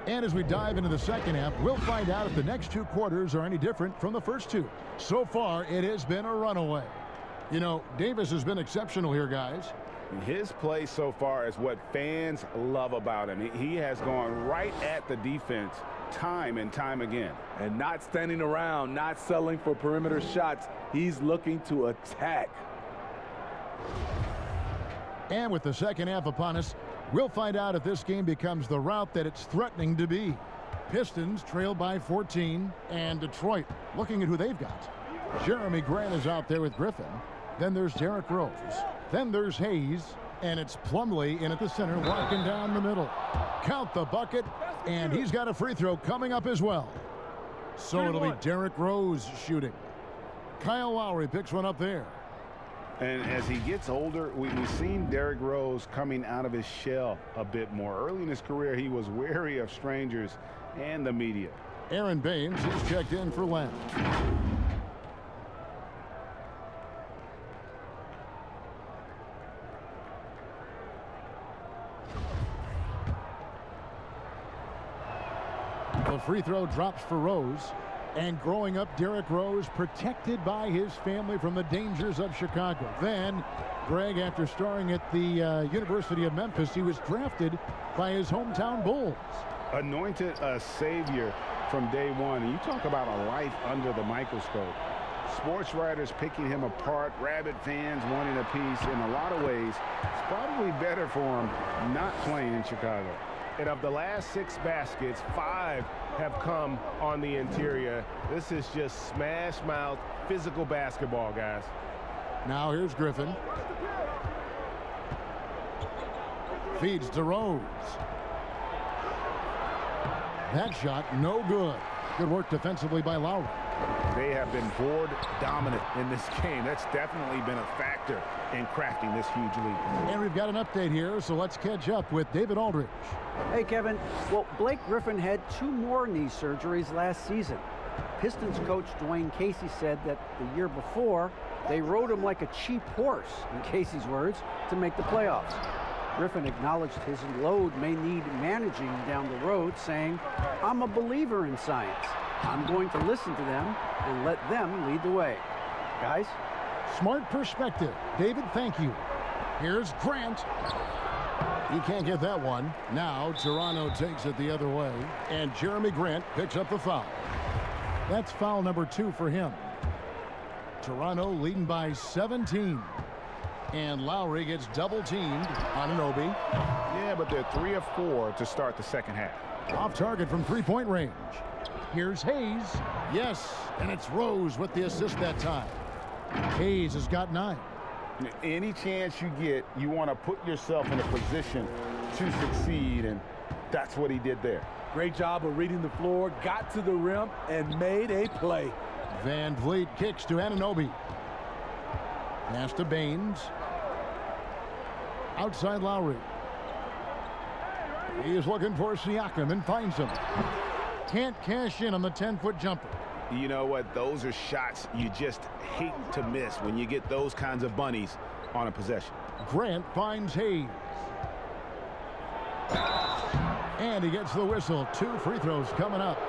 And as we dive into the second half, we'll find out if the next 2 quarters are any different from the first 2. So far, it has been a runaway. You know, Davis has been exceptional here, guys. His play so far is what fans love about him. He has gone right at the defense time and time again. And not standing around, not settling for perimeter shots. He's looking to attack. And with the second half upon us, we'll find out if this game becomes the rout that it's threatening to be. Pistons trail by 14, and Detroit looking at who they've got. Jeremy Grant is out there with Griffin. Then there's Derrick Rose. Then there's Hayes, and it's Plumlee in at the center, walking down the middle. Count the bucket, and he's got a free throw coming up as well. So it'll be Derrick Rose shooting. Kyle Lowry picks one up there. And as he gets older, we've seen Derrick Rose coming out of his shell a bit more. Early in his career, he was wary of strangers and the media. Aaron Baines, he's checked in for Lamb. The free throw drops for Rose. And growing up, Derrick Rose protected by his family from the dangers of Chicago. Then, Greg, after starring at the University of Memphis, he was drafted by his hometown Bulls. Anointed a savior from day one. And you talk about a life under the microscope. Sports writers picking him apart, rabid fans wanting a piece. In a lot of ways, it's probably better for him not playing in Chicago. And of the last 6 baskets, 5 have come on the interior. This is just smash mouth physical basketball, guys. Now here's Griffin. Feeds to Rose. That shot no good. Good work defensively by Lowry. They have been board dominant in this game. That's definitely been a factor in crafting this huge lead. And we've got an update here, so let's catch up with David Aldridge. Hey, Kevin. Well, Blake Griffin had 2 more knee surgeries last season. Pistons coach Dwayne Casey said that the year before, they rode him like a cheap horse, in Casey's words, to make the playoffs. Griffin acknowledged his load may need managing down the road, saying, "I'm a believer in science. I'm going to listen to them and let them lead the way." Guys? Smart perspective. David, thank you. Here's Grant. He can't get that one. Now Toronto takes it the other way, and Jeremy Grant picks up the foul. That's foul number 2 for him. Toronto leading by 17. And Lowry gets double-teamed on Anunoby. Yeah, but they're 3 of 4 to start the second half. Off target from three-point range. Here's Hayes. Yes, and it's Rose with the assist that time. Hayes has got 9. Any chance you get, you want to put yourself in a position to succeed, and that's what he did there. Great job of reading the floor, got to the rim, and made a play. Van Vliet kicks to Anunoby. Pass to Baines. Outside Lowry. He is looking for Siakam and finds him. Can't cash in on the 10-foot jumper. You know what? Those are shots you just hate to miss when you get those kinds of bunnies on a possession. Grant finds Hayes. And he gets the whistle. 2 free throws coming up.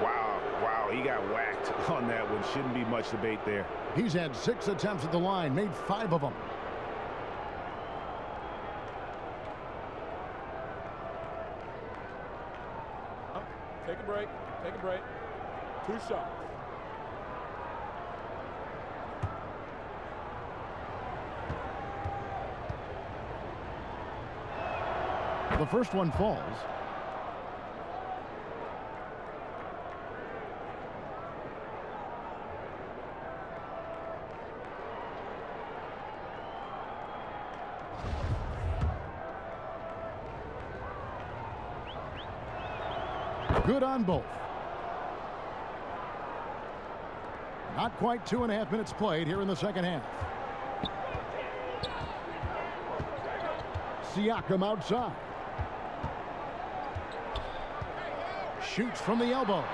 Wow, he got whacked on that one. Shouldn't be much debate there. He's had 6 attempts at the line, made 5 of them. Take a break. Take a break. 2 shots. The first one falls. Good on both. Not quite 2.5 minutes played here in the second half. Siakam outside. Shoots from the elbow.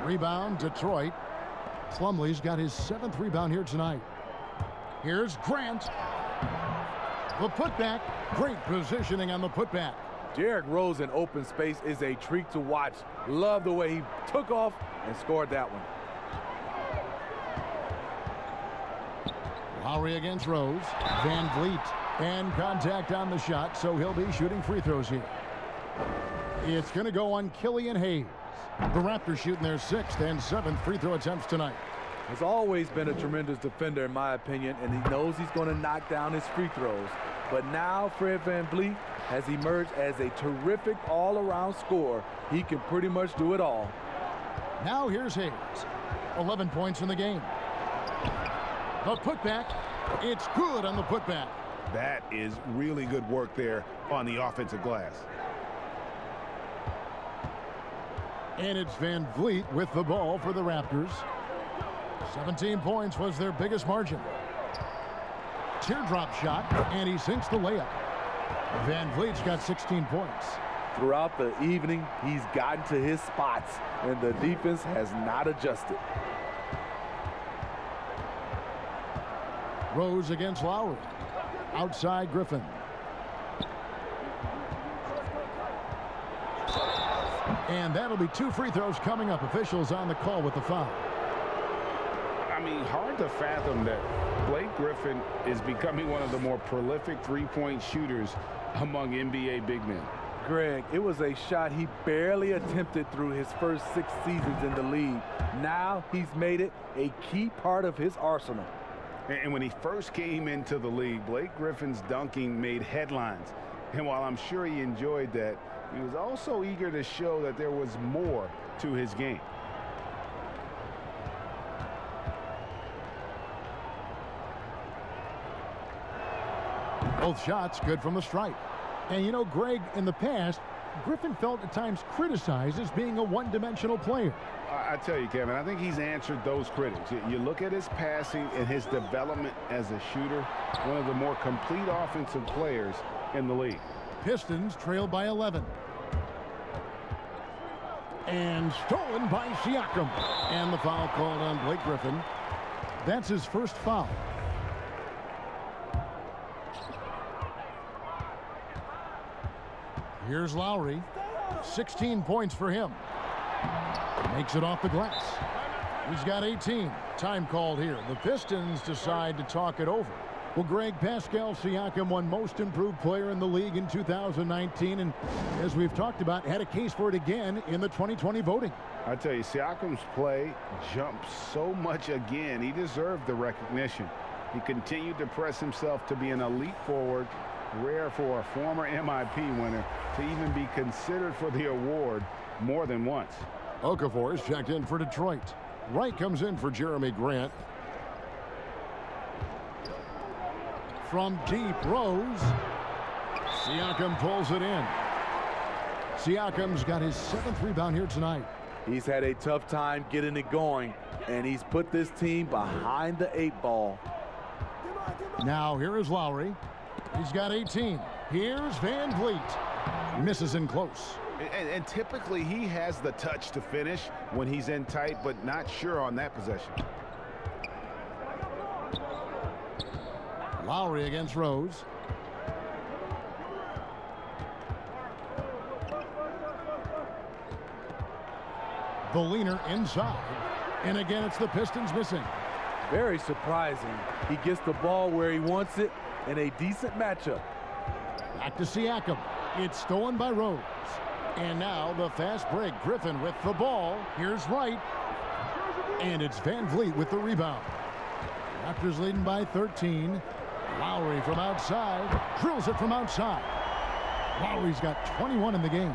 Rebound, Detroit. Plumlee's got his 7th rebound here tonight. Here's Grant. The putback. Great positioning on the putback. Derrick Rose in open space is a treat to watch. Love the way he took off and scored that one. Lowry against Rose. Van Vliet. And contact on the shot, so he'll be shooting free throws here. It's going to go on Killian Hayes. The Raptors shooting their 6th and 7th free throw attempts tonight. Has always been a tremendous defender, in my opinion, and he knows he's going to knock down his free throws. But now Fred VanVleet has emerged as a terrific all-around scorer. He can pretty much do it all. Now here's Hayes. 11 points in the game. The putback. It's good on the putback. That is really good work there on the offensive glass. And it's VanVleet with the ball for the Raptors. 17 points was their biggest margin. Teardrop shot, and he sinks the layup. VanVleet's got 16 points. Throughout the evening, he's gotten to his spots, and the defense has not adjusted. Rose against Lowry. Outside Griffin. And that'll be 2 free throws coming up. Officials on the call with the foul. I mean, hard to fathom that Blake Griffin is becoming one of the more prolific three-point shooters among NBA big men. Greg, it was a shot he barely attempted through his first 6 seasons in the league. Now he's made it a key part of his arsenal. And when he first came into the league, Blake Griffin's dunking made headlines. And while I'm sure he enjoyed that, he was also eager to show that there was more to his game. Both shots good from the stripe. And you know, Greg, in the past, Griffin felt at times criticized as being a one-dimensional player. I tell you, Kevin, I think he's answered those critics. You look at his passing and his development as a shooter, one of the more complete offensive players in the league. Pistons trail by 11. And stolen by Siakam. And the foul called on Blake Griffin. That's his first foul. Here's Lowry. 16 points for him. Makes it off the glass. He's got 18. Time called here. The Pistons decide to talk it over. Well, Greg, Pascal Siakam won most improved player in the league in 2019. And as we've talked about, had a case for it again in the 2020 voting. I tell you, Siakam's play jumped so much again. He deserved the recognition. He continued to press himself to be an elite forward. Rare for a former MIP winner to even be considered for the award more than once. Okafor is checked in for Detroit. Wright comes in for Jeremy Grant. From deep, Rose. Siakam pulls it in. Siakam's got his 7th rebound here tonight. He's had a tough time getting it going, and he's put this team behind the 8 ball. Now here is Lowry. He's got 18. Here's VanVleet. Misses in close. And typically he has the touch to finish when he's in tight, but not sure on that possession. Lowry against Rose. The leaner inside. And again, it's the Pistons missing. Very surprising. He gets the ball where he wants it in a decent matchup. Back to Siakam. It's stolen by Rose. And now the fast break. Griffin with the ball. Here's Wright. And it's VanVleet with the rebound. Raptors leading by 13. Lowry from outside. Drills it from outside. Lowry's got 21 in the game.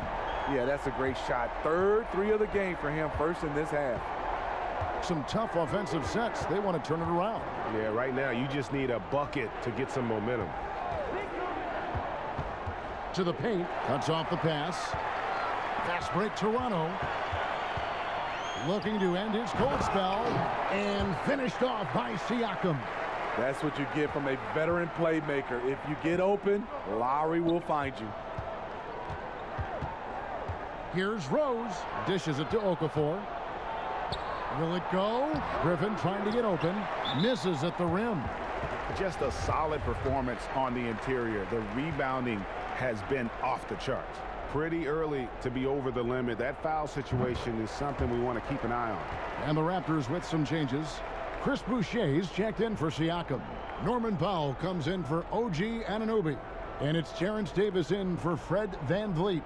Yeah, that's a great shot. 3rd 3 of the game for him, first in this half. Some tough offensive sets. They want to turn it around. Yeah, right now you just need a bucket to get some momentum. To the paint. Cuts off the pass. Fast break Toronto. Looking to end his cold spell. And finished off by Siakam. That's what you get from a veteran playmaker. If you get open, Lowry will find you. Here's Rose. Dishes it to Okafor. Will it go? Griffin trying to get open. Misses at the rim. Just a solid performance on the interior. The rebounding has been off the charts. Pretty early to be over the limit. That foul situation is something we want to keep an eye on. And the Raptors with some changes. Chris Boucher's checked in for Siakam. Norman Powell comes in for OG Anunoby. And it's Terrence Davis in for Fred VanVleet.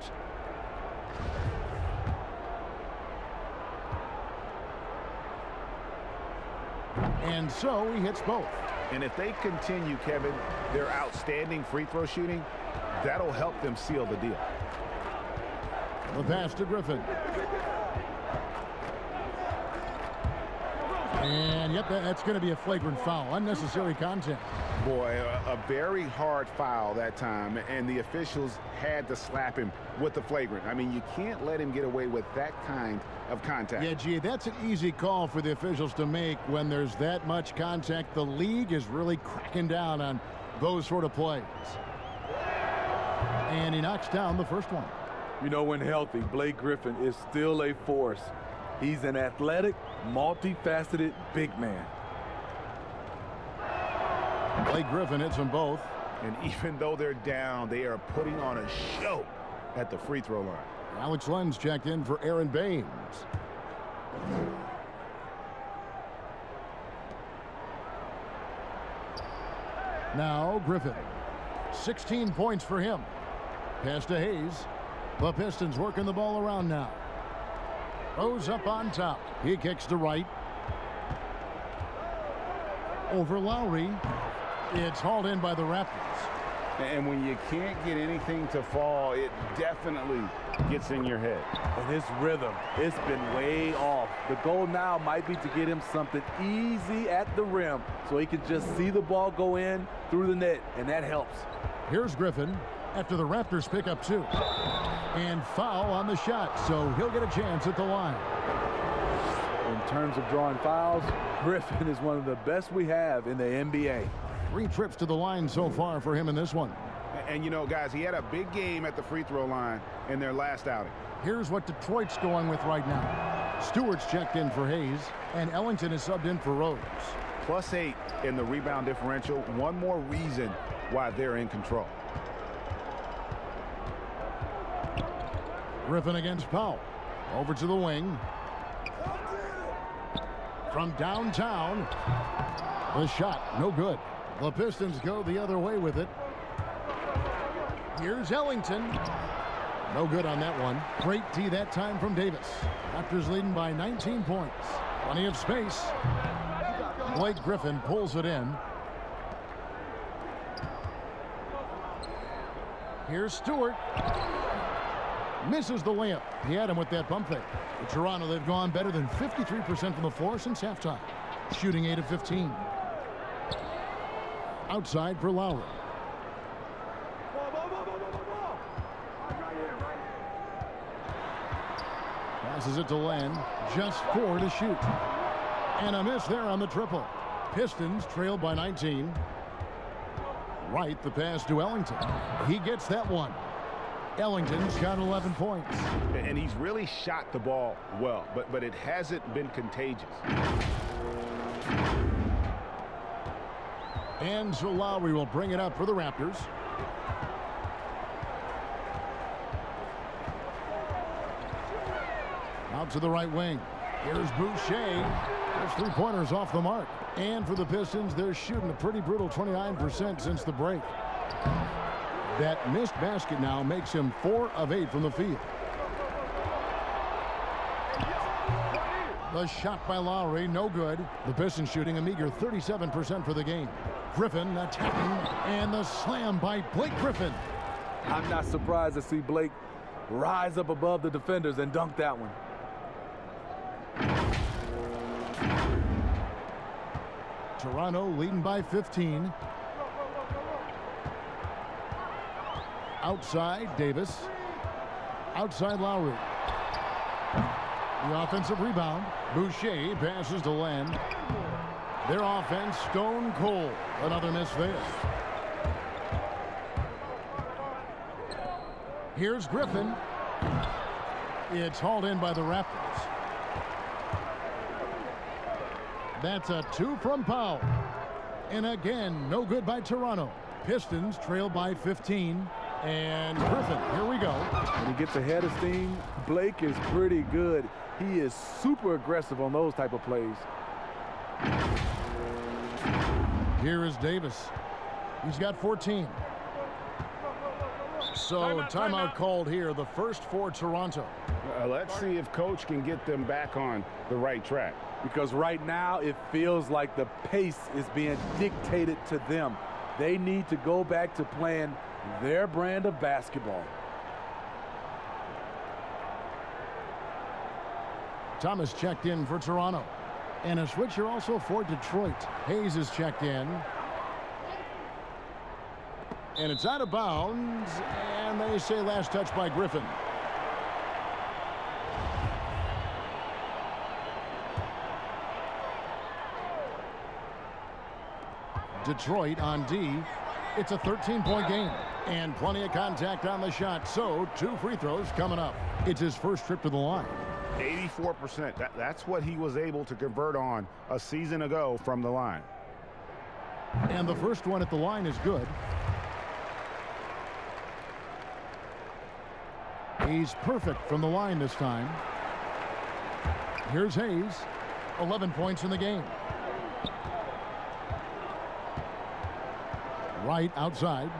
And so he hits both. And if they continue, Kevin, their outstanding free throw shooting, that'll help them seal the deal. The pass to Griffin. And yep, that's going to be a flagrant foul. Unnecessary contact. Boy, a very hard foul that time, and the officials had to slap him with the flagrant. I mean, you can't let him get away with that kind of contact. Yeah, gee, that's an easy call for the officials to make when there's that much contact. The league is really cracking down on those sort of plays. And he knocks down the first one. You know, when healthy, Blake Griffin is still a force. He's an athletic, multifaceted big man. Blake Griffin hits them both. And even though they're down, they are putting on a show at the free throw line. Alex Len's checked in for Aaron Baines. Now Griffin. 16 points for him. Pass to Hayes. The Pistons working the ball around now. Rose up on top. He kicks to right. Over Lowry. It's hauled in by the Raptors. And when you can't get anything to fall, it definitely gets in your head. And his rhythm, it's been way off. The goal now might be to get him something easy at the rim so he can just see the ball go in through the net, and that helps. Here's Griffin after the Raptors pick up 2. And foul on the shot, so he'll get a chance at the line. In terms of drawing fouls, Griffin is one of the best we have in the NBA. 3 trips to the line so far for him in this one. And you know, guys, he had a big game at the free throw line in their last outing. Here's what Detroit's going with right now. Stewart's checked in for Hayes, and Ellington is subbed in for Rose. +8 in the rebound differential. One more reason why they're in control. Griffin against Powell. Over to the wing. From downtown. The shot, no good. The Pistons go the other way with it. Here's Ellington. No good on that one. Great D that time from Davis. Raptors leading by 19 points. Plenty of space. Blake Griffin pulls it in. Here's Stewart. Misses the layup. He had him with that pump fake. In Toronto, they've gone better than 53% from the floor since halftime. Shooting 8 of 15. Outside for Lowry. Passes it to Len. Just 4 to shoot. And a miss there on the triple. Pistons trailed by 19. Right, the pass to Ellington. He gets that one. Ellington's got 11 points. And he's really shot the ball well, but it hasn't been contagious. And so Lowry will bring it up for the Raptors. Out to the right wing. Here's Boucher. There's 3-pointers off the mark. And for the Pistons, they're shooting a pretty brutal 29% since the break. That missed basket now makes him 4 of 8 from the field. The shot by Lowry, no good. The Pistons shooting a meager 37% for the game. Griffin attacking, and the slam by Blake Griffin. I'm not surprised to see Blake rise up above the defenders and dunk that one. Toronto leading by 15. Outside, Davis. Outside, Lowry. The offensive rebound. Boucher passes to Len. Their offense stone cold. Another miss there. Here's Griffin. It's hauled in by the Raptors. That's a 2 from Powell. And again, no good by Toronto. Pistons trail by 15. And Griffin, here we go. When he gets ahead of steam, Blake is pretty good. He is super aggressive on those type of plays. Here is Davis. He's got 14. So timeout called here, the first for Toronto. Let's see if Coach can get them back on the right track. Because right now it feels like the pace is being dictated to them. They need to go back to playing their brand of basketball. Thomas checked in for Toronto. And a switch here also for Detroit. Hayes is checked in. And it's out of bounds. And they say last touch by Griffin. Detroit on D. It's a 13-point game. And plenty of contact on the shot. So 2 free throws coming up. It's his first trip to the line. 84%. That's what he was able to convert on a season ago from the line. And the first one at the line is good. He's perfect from the line this time. Here's Hayes. 11 points in the game. Right outside.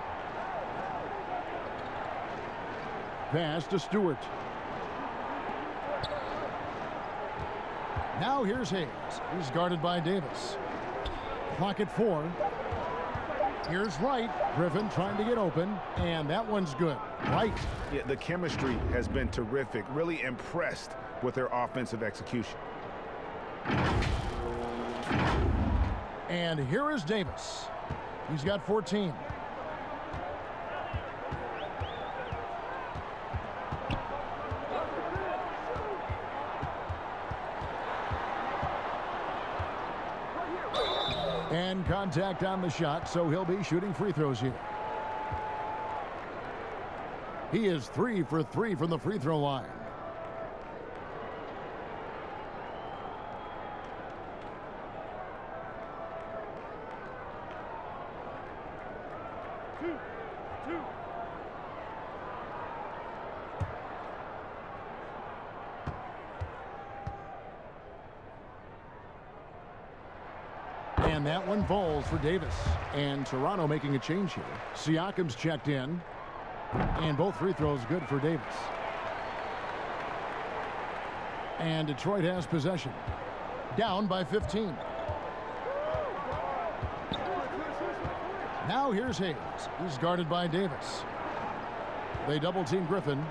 Pass to Stewart. Now here's Hayes. He's guarded by Davis. Clock at 4. Here's Wright. Griffin trying to get open, and that one's good. Wright. Yeah, the chemistry has been terrific. Really impressed with their offensive execution. And here is Davis. He's got 14. And contact on the shot, so he'll be shooting free throws here. He is 3 for 3 from the free throw line. And that one falls for Davis. And Toronto making a change here. Siakam's checked in. And both free throws good for Davis. And Detroit has possession. Down by 15. Now here's Hayes. He's guarded by Davis. They double team Griffin.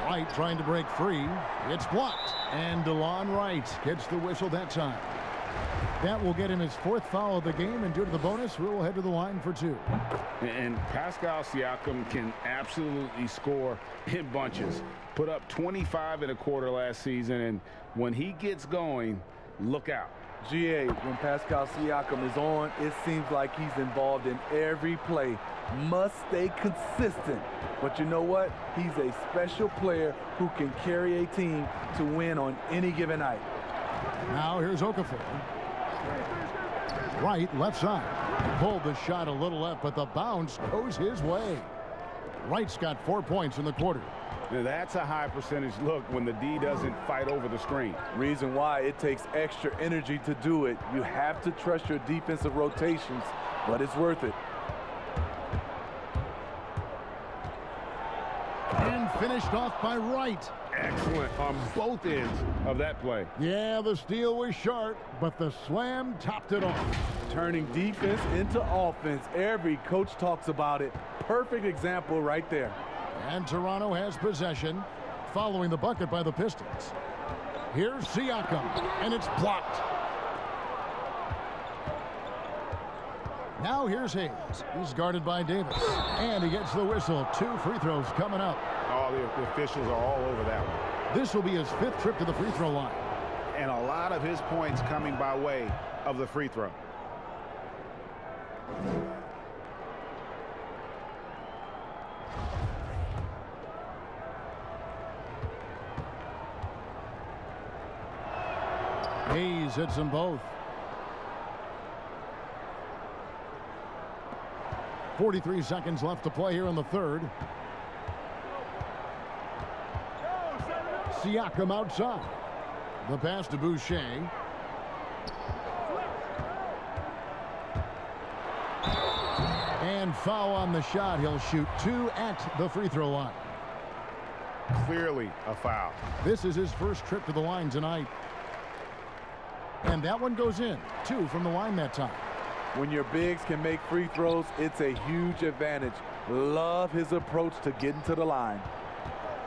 Wright trying to break free. It's blocked. And DeLon Wright gets the whistle that time. That will get him his 4th foul of the game, and due to the bonus, we'll head to the line for 2. And Pascal Siakam can absolutely score in bunches. Put up 25 in a quarter last season, and when he gets going, look out. GA, when Pascal Siakam is on, it seems like he's involved in every play. Must stay consistent. But you know what? He's a special player who can carry a team to win on any given night. Now here's Okafor. Right, left side. Pulled the shot a little left, but the bounce goes his way. Wright's got 4 points in the quarter. Now that's a high percentage look when the D doesn't fight over the screen. Reason why it takes extra energy to do it. You have to trust your defensive rotations, but it's worth it. And finished off by Wright. Excellent on both ends of that play. Yeah, the steal was short, but the slam topped it off. Turning defense into offense. Every coach talks about it. Perfect example right there. And Toronto has possession following the bucket by the Pistons. Here's Siakam, and it's blocked. Now here's Hayes. He's guarded by Davis. And he gets the whistle. 2 free throws coming up. Oh, the officials are all over that one. This will be his 5th trip to the free throw line. And a lot of his points coming by way of the free throw. Hayes hits them both. 43 seconds left to play here in the 3rd. Siakam outside. The pass to Boucher. And foul on the shot. He'll shoot 2 at the free throw line. Clearly a foul. This is his first trip to the line tonight. And that one goes in. 2 from the line that time. When your bigs can make free throws, it's a huge advantage. Love his approach to getting to the line.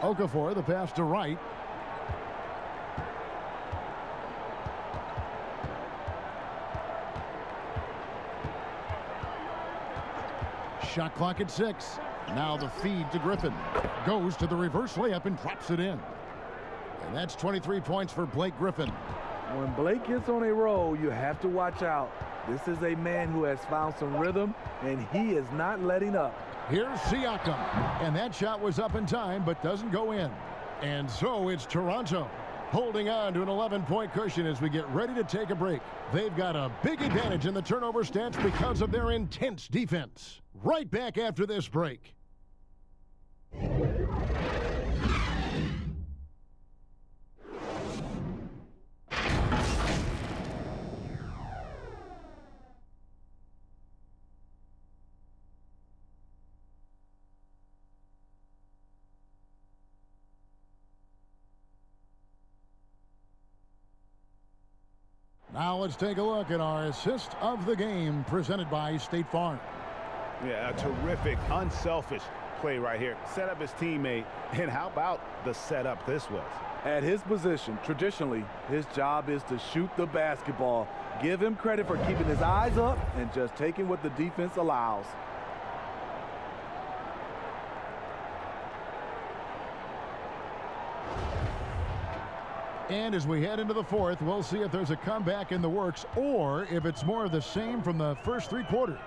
Okafor, the pass to Wright. Shot clock at 6. Now the feed to Griffin. Goes to the reverse layup and drops it in. And that's 23 points for Blake Griffin. When Blake gets on a roll, you have to watch out. This is a man who has found some rhythm, and he is not letting up. Here's Siakam. And that shot was up in time, but doesn't go in. And so it's Toronto holding on to an 11-point cushion as we get ready to take a break. They've got a big advantage in the turnover stats because of their intense defense. Right back after this break. Now let's take a look at our assist of the game presented by State Farm. Yeah, a terrific, unselfish play right here. Set up his teammate, and how about the setup this was? At his position, traditionally, his job is to shoot the basketball. Give him credit for keeping his eyes up and just taking what the defense allows. And as we head into the fourth, we'll see if there's a comeback in the works or if it's more of the same from the first 3 quarters.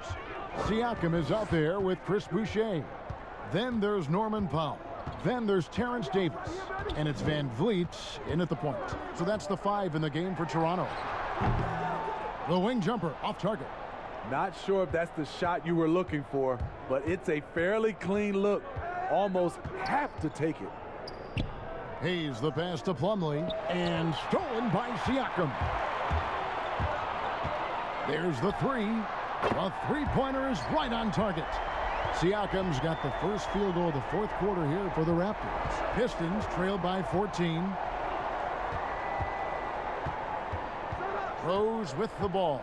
Siakam is out there with Chris Boucher. Then there's Norman Powell. Then there's Terrence Davis. And it's Van Vliet in at the point. So that's the 5 in the game for Toronto. The wing jumper off target. Not sure if that's the shot you were looking for, but it's a fairly clean look. Almost have to take it. Hayes the pass to Plumlee, and stolen by Siakam. There's the 3. A 3-pointer is right on target. Siakam's got the first field goal of the 4th quarter here for the Raptors. Pistons trailed by 14. Rose with the ball.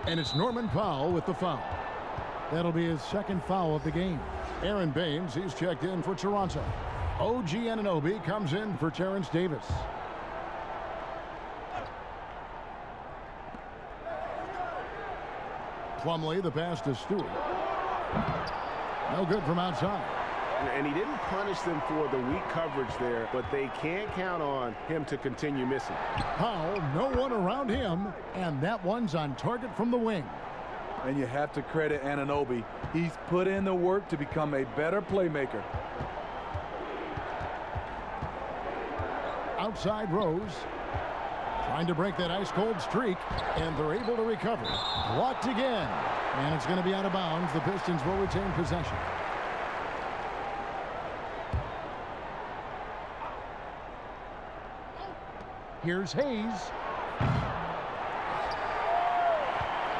And it's Norman Powell with the foul. That'll be his 2nd foul of the game. Aaron Baines, he's checked in for Toronto. OG Anunoby comes in for Terrence Davis. Plumlee, the pass to Stewart. No good from outside. And he didn't punish them for the weak coverage there, but they can't count on him to continue missing. Powell, no one around him, and that one's on target from the wing. And you have to credit Anunoby. He's put in the work to become a better playmaker. Outside Rose. Trying to break that ice-cold streak, and they're able to recover. Blocked again, and it's going to be out of bounds. The Pistons will retain possession. Here's Hayes.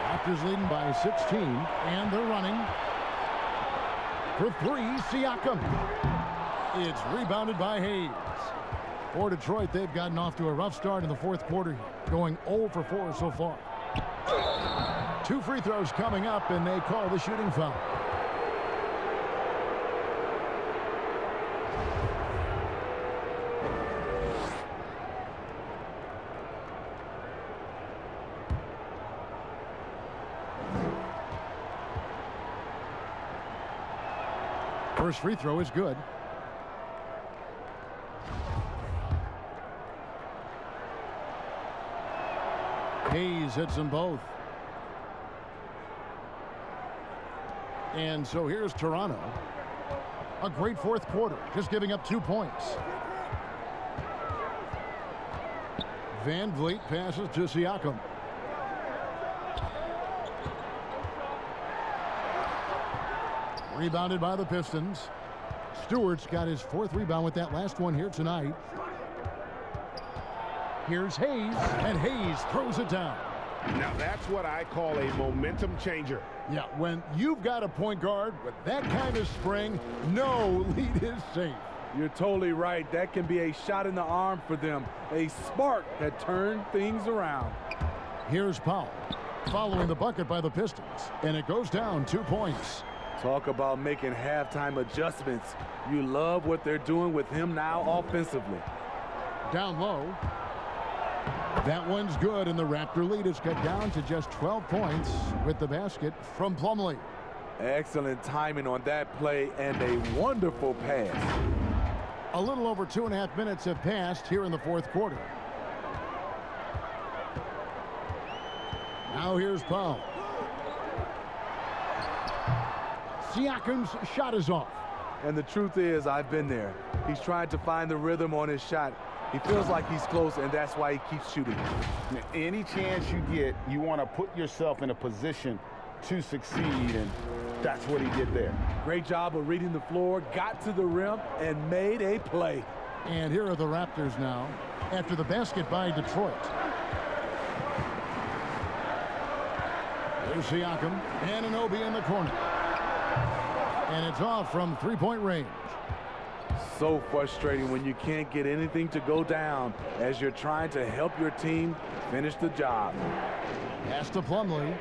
Raptors leading by 16, and they're running. For 3, Siakam. It's rebounded by Hayes. For Detroit, they've gotten off to a rough start in the 4th quarter, going 0 for 4 so far. 2 free throws coming up, and they call the shooting foul. First free throw is good. Hayes hits them both. And so here's Toronto. A great 4th quarter, just giving up 2 points. Van Vliet passes to Siakam. Rebounded by the Pistons. Stewart's got his 4th rebound with that last one here tonight. Here's Hayes, and Hayes throws it down. Now that's what I call a momentum changer. Yeah, when you've got a point guard with that kind of spring, no lead is safe. You're totally right. That can be a shot in the arm for them, a spark that turned things around. Here's Powell, following the bucket by the Pistons, and it goes down 2 points. Talk about making halftime adjustments. You love what they're doing with him now offensively. Down low. That one's good, and the Raptor lead is cut down to just 12 points with the basket from Plumlee. Excellent timing on that play and a wonderful pass. A little over 2.5 minutes have passed here in the fourth quarter. Now here's Powell. Siakam's shot is off. And the truth is, I've been there. He's trying to find the rhythm on his shot. He feels like he's close, and that's why he keeps shooting. Any chance you get, you want to put yourself in a position to succeed, and that's what he did there. Great job of reading the floor, got to the rim, and made a play. And here are the Raptors now after the basket by Detroit. There's Siakam, Anunoby in the corner. And it's off from three-point range. So frustrating when you can't get anything to go down as you're trying to help your team finish the job. Pass to Plumlee.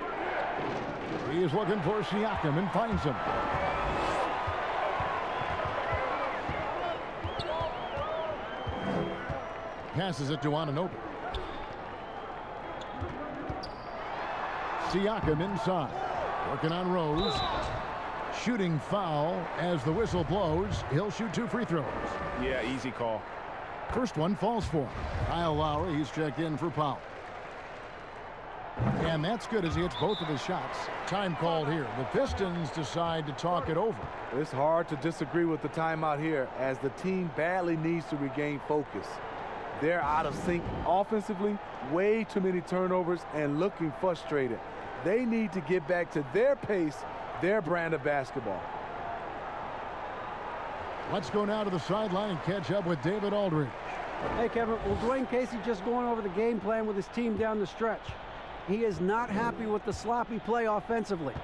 He is looking for Siakam and finds him. Passes it to Anunoby. Siakam inside. Working on Rose. Shooting foul as the whistle blows. He'll shoot 2 free throws. Yeah, easy call. First one falls for him. Kyle Lowry, he's checked in for Powell. And that's good as he hits both of his shots. Time called here. The Pistons decide to talk it over. It's hard to disagree with the timeout here as the team badly needs to regain focus. They're out of sync offensively, way too many turnovers, and looking frustrated. They need to get back to their pace, their brand of basketball. Let's go now to the sideline and catch up with David Aldridge. Hey, Kevin, well, Dwayne Casey just going over the game plan with his team down the stretch. He is not happy with the sloppy play offensively.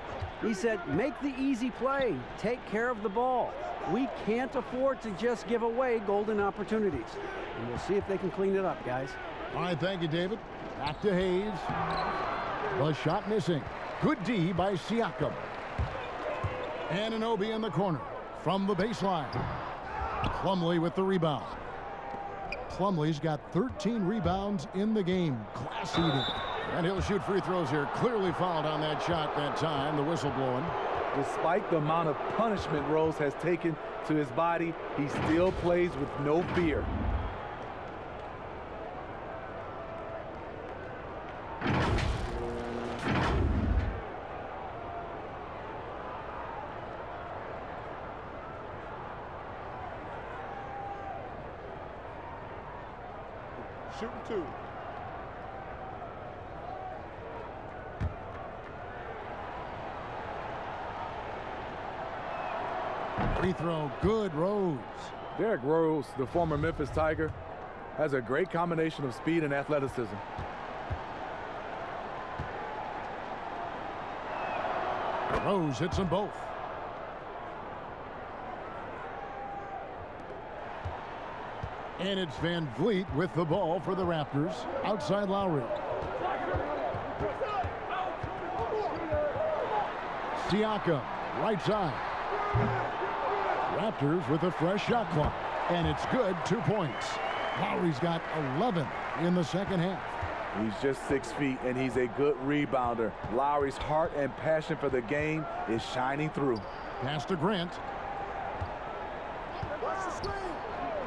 He said, make the easy play, take care of the ball. We can't afford to just give away golden opportunities. And we'll see if they can clean it up, guys. All right, thank you, David. Back to Hayes. The shot missing. Good D by Siakam. Anunoby in the corner from the baseline. Plumlee with the rebound. Plumlee's got 13 rebounds in the game. Class eating. And he'll shoot free throws here. Clearly fouled on that shot that time. The whistle blowing. Despite the amount of punishment Rose has taken to his body, he still plays with no fear. Shooting 2. Free throw, good, Rose. Derrick Rose, the former Memphis Tiger, has a great combination of speed and athleticism. Rose hits them both. And it's Van Vliet with the ball for the Raptors. Outside Lowry. Siakam, right side. Raptors with a fresh shot clock. And it's good, 2 points. Lowry's got 11 in the second half. He's just 6 feet, and he's a good rebounder. Lowry's heart and passion for the game is shining through. Pass to Grant.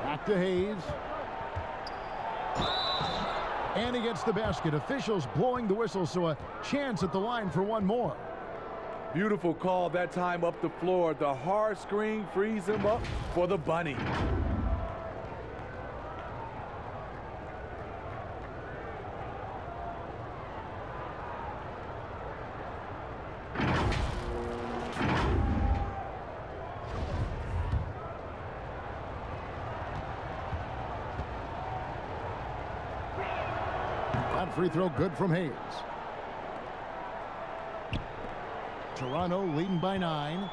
Back to Hayes. And he gets the basket. Officials blowing the whistle, so a chance at the line for one more. Beautiful call that time up the floor. The hard screen frees him up for the bunny. That free throw good from Hayes. Toronto leading by 9.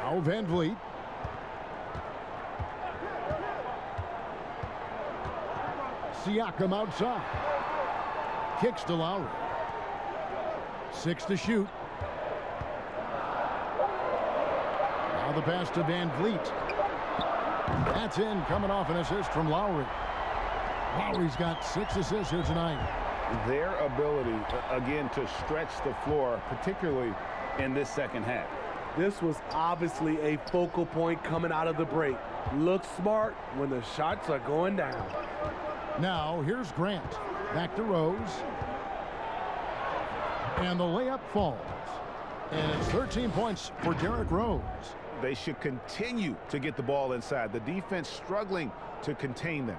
Now Van Vliet. Siakam outside. Kicks to Lowry. 6 to shoot. Now the pass to Van Vliet. That's in, coming off an assist from Lowry. Lowry's got 6 assists here tonight. Their ability, again, to stretch the floor, particularly in this second half. This was obviously a focal point coming out of the break. Look smart when the shots are going down. Now, here's Grant. Back to Rose. And the layup falls. And it's 13 points for Derrick Rose. They should continue to get the ball inside. The defense struggling to contain them.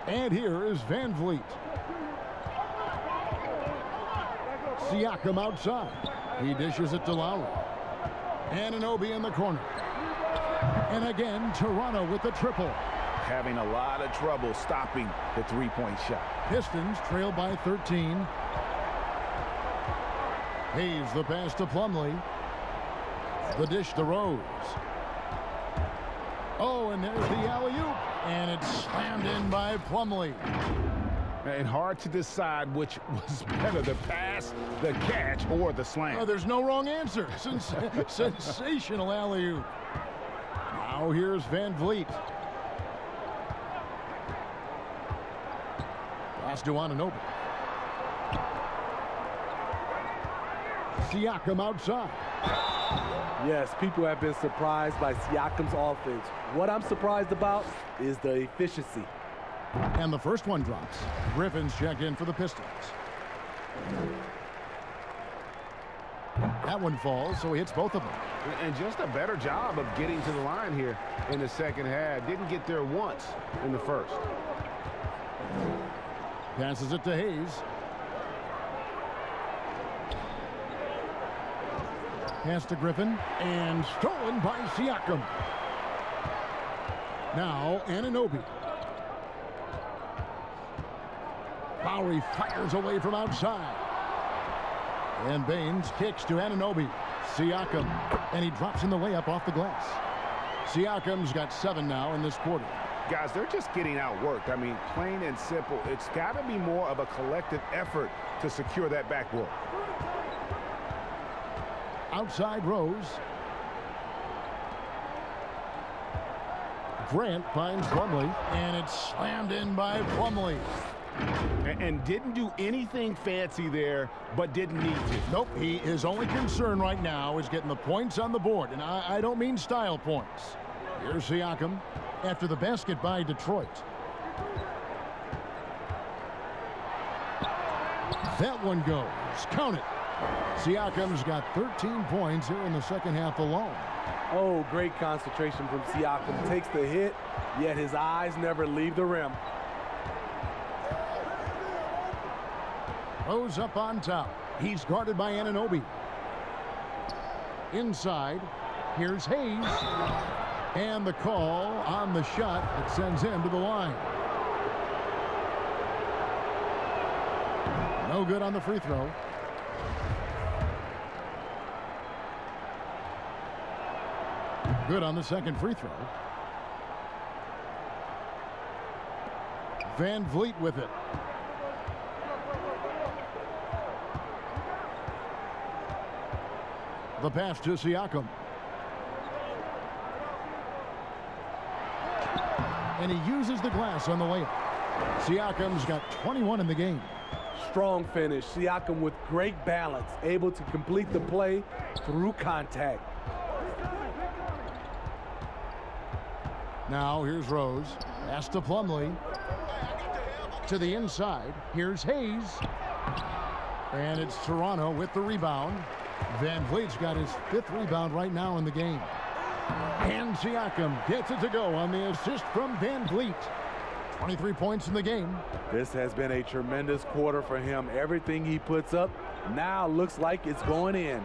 And here is Van Vliet. Siakam outside. He dishes it to Lowry. Anunoby in the corner. And again, Toronto with the triple. Having a lot of trouble stopping the three-point shot. Pistons trail by 13. Hayes the pass to Plumlee. The dish to Rose. Oh, and there's the alley-oop. And it's slammed in by Plumlee. And hard to decide which was better, the pass, the catch, or the slam. Oh, there's no wrong answer. Sensational alley-oop. Now here's Van Vliet. Pass to Anunoby. Siakam outside. Yes, people have been surprised by Siakam's offense. What I'm surprised about is the efficiency. And the first one drops. Griffin's checked in for the Pistons. That one falls, so he hits both of them. And just a better job of getting to the line here in the second half. Didn't get there once in the first. Passes it to Hayes. Pass to Griffin. And stolen by Siakam. Now Anunoby. Lowry fires away from outside. And Baines kicks to Anunoby. Siakam. And he drops in the layup off the glass. Siakam's got 7 now in this quarter. Guys, they're just getting outworked. I mean, plain and simple. It's got to be more of a collective effort to secure that backboard. Outside Rose. Grant finds Plumlee. And it's slammed in by Plumlee. And didn't do anything fancy there, but didn't need to. Nope, his only concern right now is getting the points on the board. And I don't mean style points. Here's Siakam after the basket by Detroit. That one goes. Count it. Siakam's got 13 points here in the second half alone. Oh, great concentration from Siakam. Takes the hit, yet his eyes never leave the rim. Rose up on top. He's guarded by Anunoby. Inside, here's Hayes. And the call on the shot that sends him to the line. No good on the free throw. Good on the second free throw. Van Vliet with it. The pass to Siakam. And he uses the glass on the layup. Siakam's got 21 in the game. Strong finish. Siakam with great balance, able to complete the play through contact. Now here's Rose. Pass to Plumlee. To the inside. Here's Hayes. And it's Toronto with the rebound. Van Vliet's got his 5th rebound right now in the game. And Siakam gets it to go on the assist from Van Vliet. 23 points in the game. This has been a tremendous quarter for him. Everything he puts up now looks like it's going in.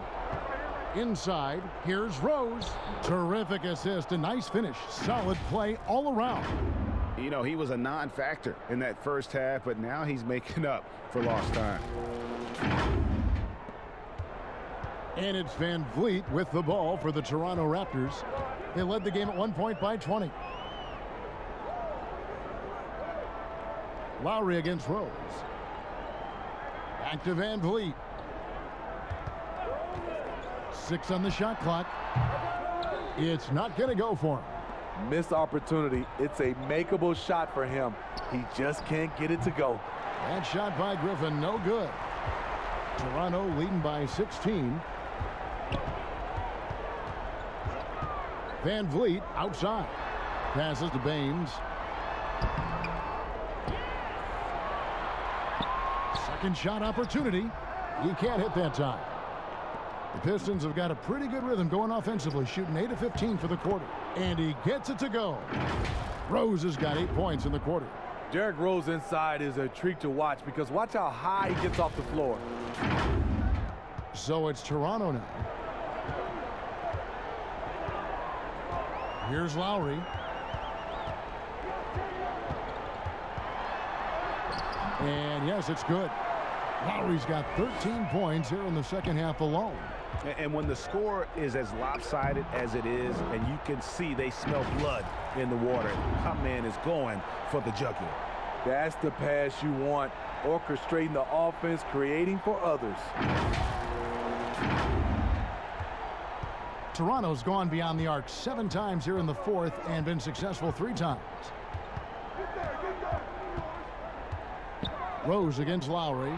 Inside, here's Rose. Terrific assist, a nice finish. Solid play all around. You know, he was a non-factor in that first half, but now he's making up for lost time. And it's Van Vliet with the ball for the Toronto Raptors. They led the game at 1 point by 20. Lowry against Rose. Back to Van Vliet. 6 on the shot clock. It's not going to go for him. Missed opportunity. It's a makeable shot for him. He just can't get it to go. That shot by Griffin, no good. Toronto leading by 16. Van Vliet outside. Passes to Baines. Second shot opportunity. He can't hit that time. The Pistons have got a pretty good rhythm going offensively, shooting 8 of 15 for the quarter. And he gets it to go. Rose has got 8 points in the quarter. Derrick Rose inside is a treat to watch because watch how high he gets off the floor. So it's Toronto now. Here's Lowry. And yes, it's good. Lowry's got 13 points here in the second half alone. And when the score is as lopsided as it is, and you can see they smell blood in the water, my man is going for the jugular. That's the pass you want. Orchestrating the offense, creating for others. Toronto's gone beyond the arc 7 times here in the fourth and been successful 3 times. Rose against Lowry.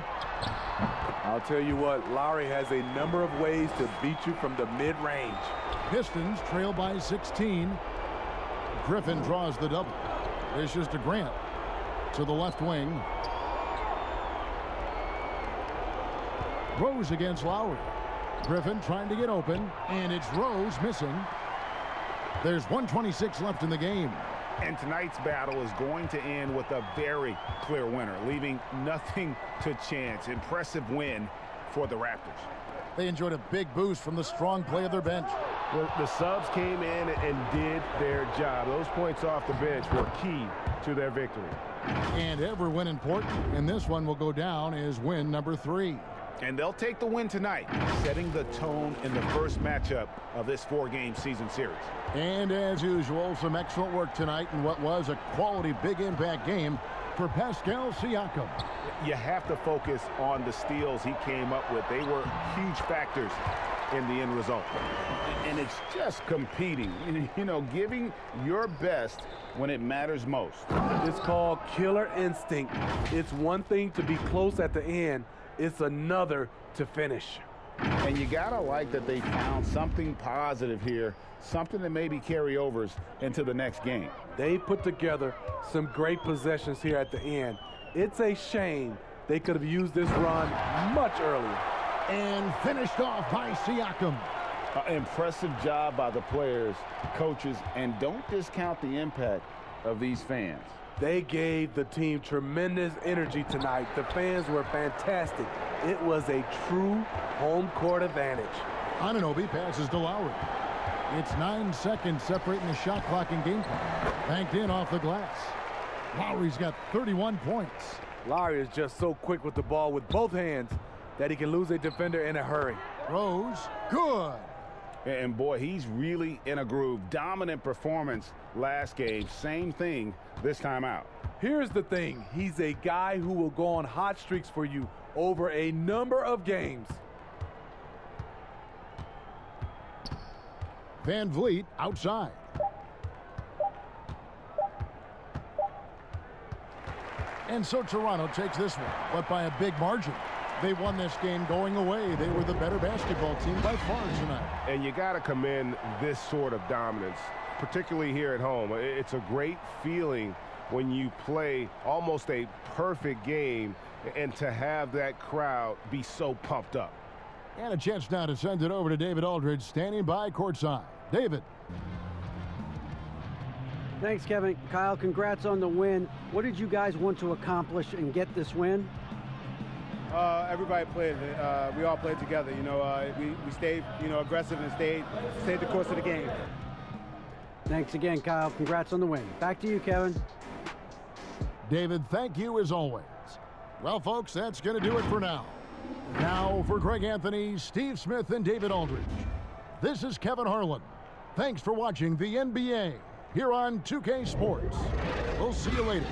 I'll tell you what, Lowry has a number of ways to beat you from the mid-range. Pistons trail by 16. Griffin draws the double. Dishes to Grant to the left wing. Rose against Lowry. Griffin trying to get open, and it's Rose missing. There's 1:26 left in the game. And tonight's battle is going to end with a very clear winner, leaving nothing to chance. Impressive win for the Raptors. They enjoyed a big boost from the strong play of their bench. Well, the subs came in and did their job. Those points off the bench were key to their victory. And every win important, and this one will go down as win number 3. And they'll take the win tonight, setting the tone in the first matchup of this 4-game season series. And as usual, some excellent work tonight in what was a quality big impact game for Pascal Siakam. You have to focus on the steals he came up with. They were huge factors in the end result. And it's just competing, you know, giving your best when it matters most. It's called killer instinct. It's one thing to be close at the end. It's another to finish. And you gotta like that they found something positive here, something that maybe carry overs into the next game. They put together some great possessions here at the end. It's a shame they could have used this run much earlier. And finished off by Siakam. Impressive job by the players, coaches, and don't discount the impact of these fans. They gave the team tremendous energy tonight. The fans were fantastic. It was a true home court advantage. Anunoby passes to Lowry. It's 9 seconds separating the shot clock and game clock. Banked in off the glass. Lowry's got 31 points. Lowry is just so quick with the ball with both hands that he can lose a defender in a hurry. Rose, good. And boy, he's really in a groove. Dominant performance last game. Same thing this time out. Here's the thing. He's a guy who will go on hot streaks for you over a number of games. Van Vliet outside. And so Toronto takes this one, but by a big margin. They won this game going away. They were the better basketball team by far tonight. And you got to commend this sort of dominance, particularly here at home. It's a great feeling when you play almost a perfect game and to have that crowd be so pumped up. And a chance now to send it over to David Aldridge, standing by courtside. David. Thanks, Kevin. Kyle, congrats on the win. What did you guys want to accomplish and get this win? Everybody played. We all played together. You know, we stayed, aggressive and stayed the course of the game. Thanks again, Kyle. Congrats on the win. Back to you, Kevin. David, thank you as always. Well, folks, that's going to do it for now. Now, for Greg Anthony, Steve Smith, and David Aldridge, this is Kevin Harlan. Thanks for watching the NBA here on 2K Sports. We'll see you later.